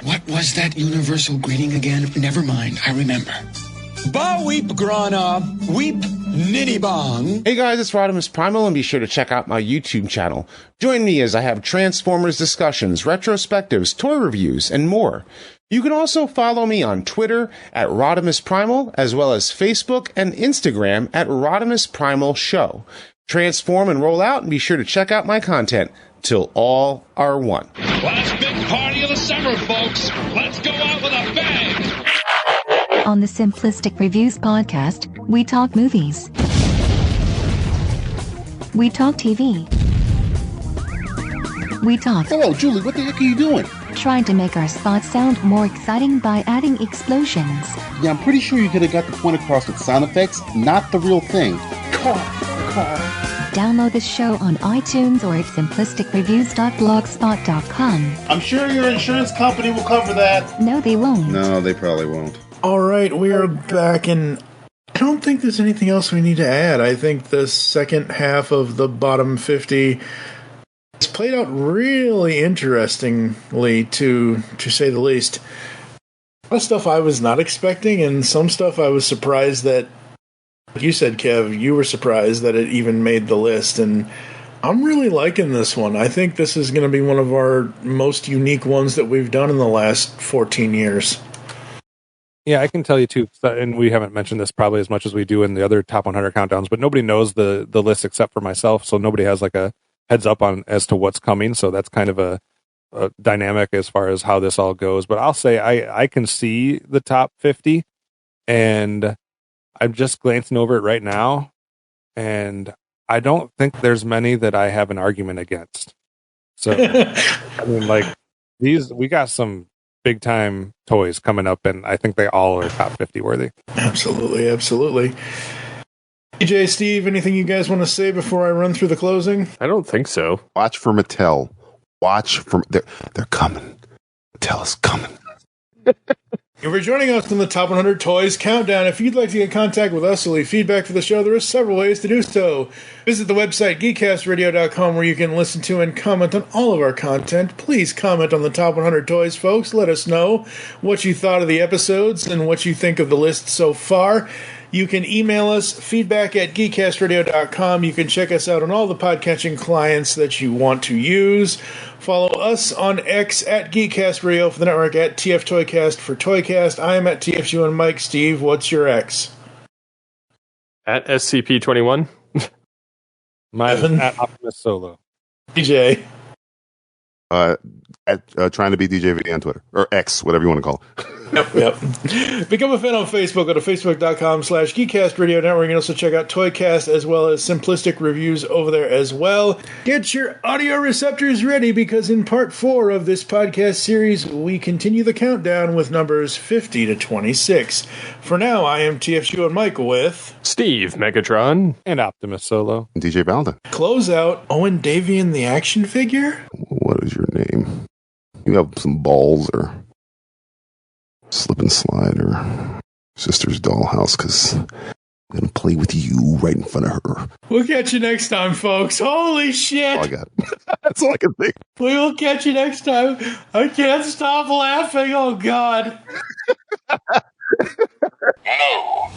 What was that universal greeting again? Never mind, I remember. Ba weep grana, weep nitty bong. Hey guys, it's Rodimus Primal, and be sure to check out my YouTube channel. Join me as I have Transformers discussions, retrospectives, toy reviews, and more. You can also follow me on Twitter at Rodimus Primal, as well as Facebook and Instagram at Rodimus Primal Show. Transform and roll out, and be sure to check out my content till all are one. Last big party of the summer, folks. Let's go out with a bang. On the Simplistic Reviews podcast, we talk movies. We talk TV. We talk... Hello, Julie, what the heck are you doing? Trying to make our spots sound more exciting by adding explosions. Yeah, I'm pretty sure you could have got the point across with sound effects, not the real thing. Car. Download this show on iTunes or at simplisticreviews.blogspot.com. I'm sure your insurance company will cover that. No, they won't. No, they probably won't. All right, we are back, and I don't think there's anything else we need to add. I think the second half of the bottom 50 has played out really interestingly, to say the least. A lot of stuff I was not expecting, and some stuff I was surprised that, like you said, Kev, you were surprised that it even made the list, and I'm really liking this one. I think this is going to be one of our most unique ones that we've done in the last 14 years. Yeah, I can tell you too, and we haven't mentioned this probably as much as we do in the other top 100 countdowns, but nobody knows the list except for myself, so nobody has like a heads up on as to what's coming, so that's kind of a dynamic as far as how this all goes. But I'll say I can see the top 50, and I'm just glancing over it right now, and I don't think there's many that I have an argument against. So, I mean, like, we got some big time toys coming up, and I think they all are top 50 worthy. Absolutely, absolutely. DJ, Steve, anything you guys want to say before I run through the closing? I don't think so. Watch for Mattel. Watch for they're coming. Mattel is coming. If you're joining us on the Top 100 Toys Countdown, if you'd like to get in contact with us or leave feedback for the show, there are several ways to do so. Visit the website, GeekCastRadio.com, where you can listen to and comment on all of our content. Please comment on the Top 100 Toys, folks. Let us know what you thought of the episodes and what you think of the list so far. You can email us, feedback at geekcastradio.com. You can check us out on all the podcatching clients that you want to use. Follow us on X at GeekCast Radio for the network, at TF ToyCast for ToyCast. I am at TFU and Mike. Steve, what's your X? At SCP-21. Mine at Optimus Solo. DJ. Trying to be DJV on Twitter. Or X, whatever you want to call it. Yep. Become a fan on Facebook. Go to facebook.com/GeekCast Radio Network. You can also check out ToyCast as well as Simplistic Reviews over there as well. Get your audio receptors ready, because in part 4 of this podcast series, we continue the countdown with numbers 50 to 26. For now, I am TFU and Mike with Steve Megatron and Optimus Solo and DJ Balda. Close out Owen Davian the action figure. What is your name? You have some balls or slip and slide or sister's dollhouse, because I'm going to play with you right in front of her. We'll catch you next time, folks. Holy shit. Oh, I got it. That's all I can think. We will catch you next time. I can't stop laughing. Oh, God. No.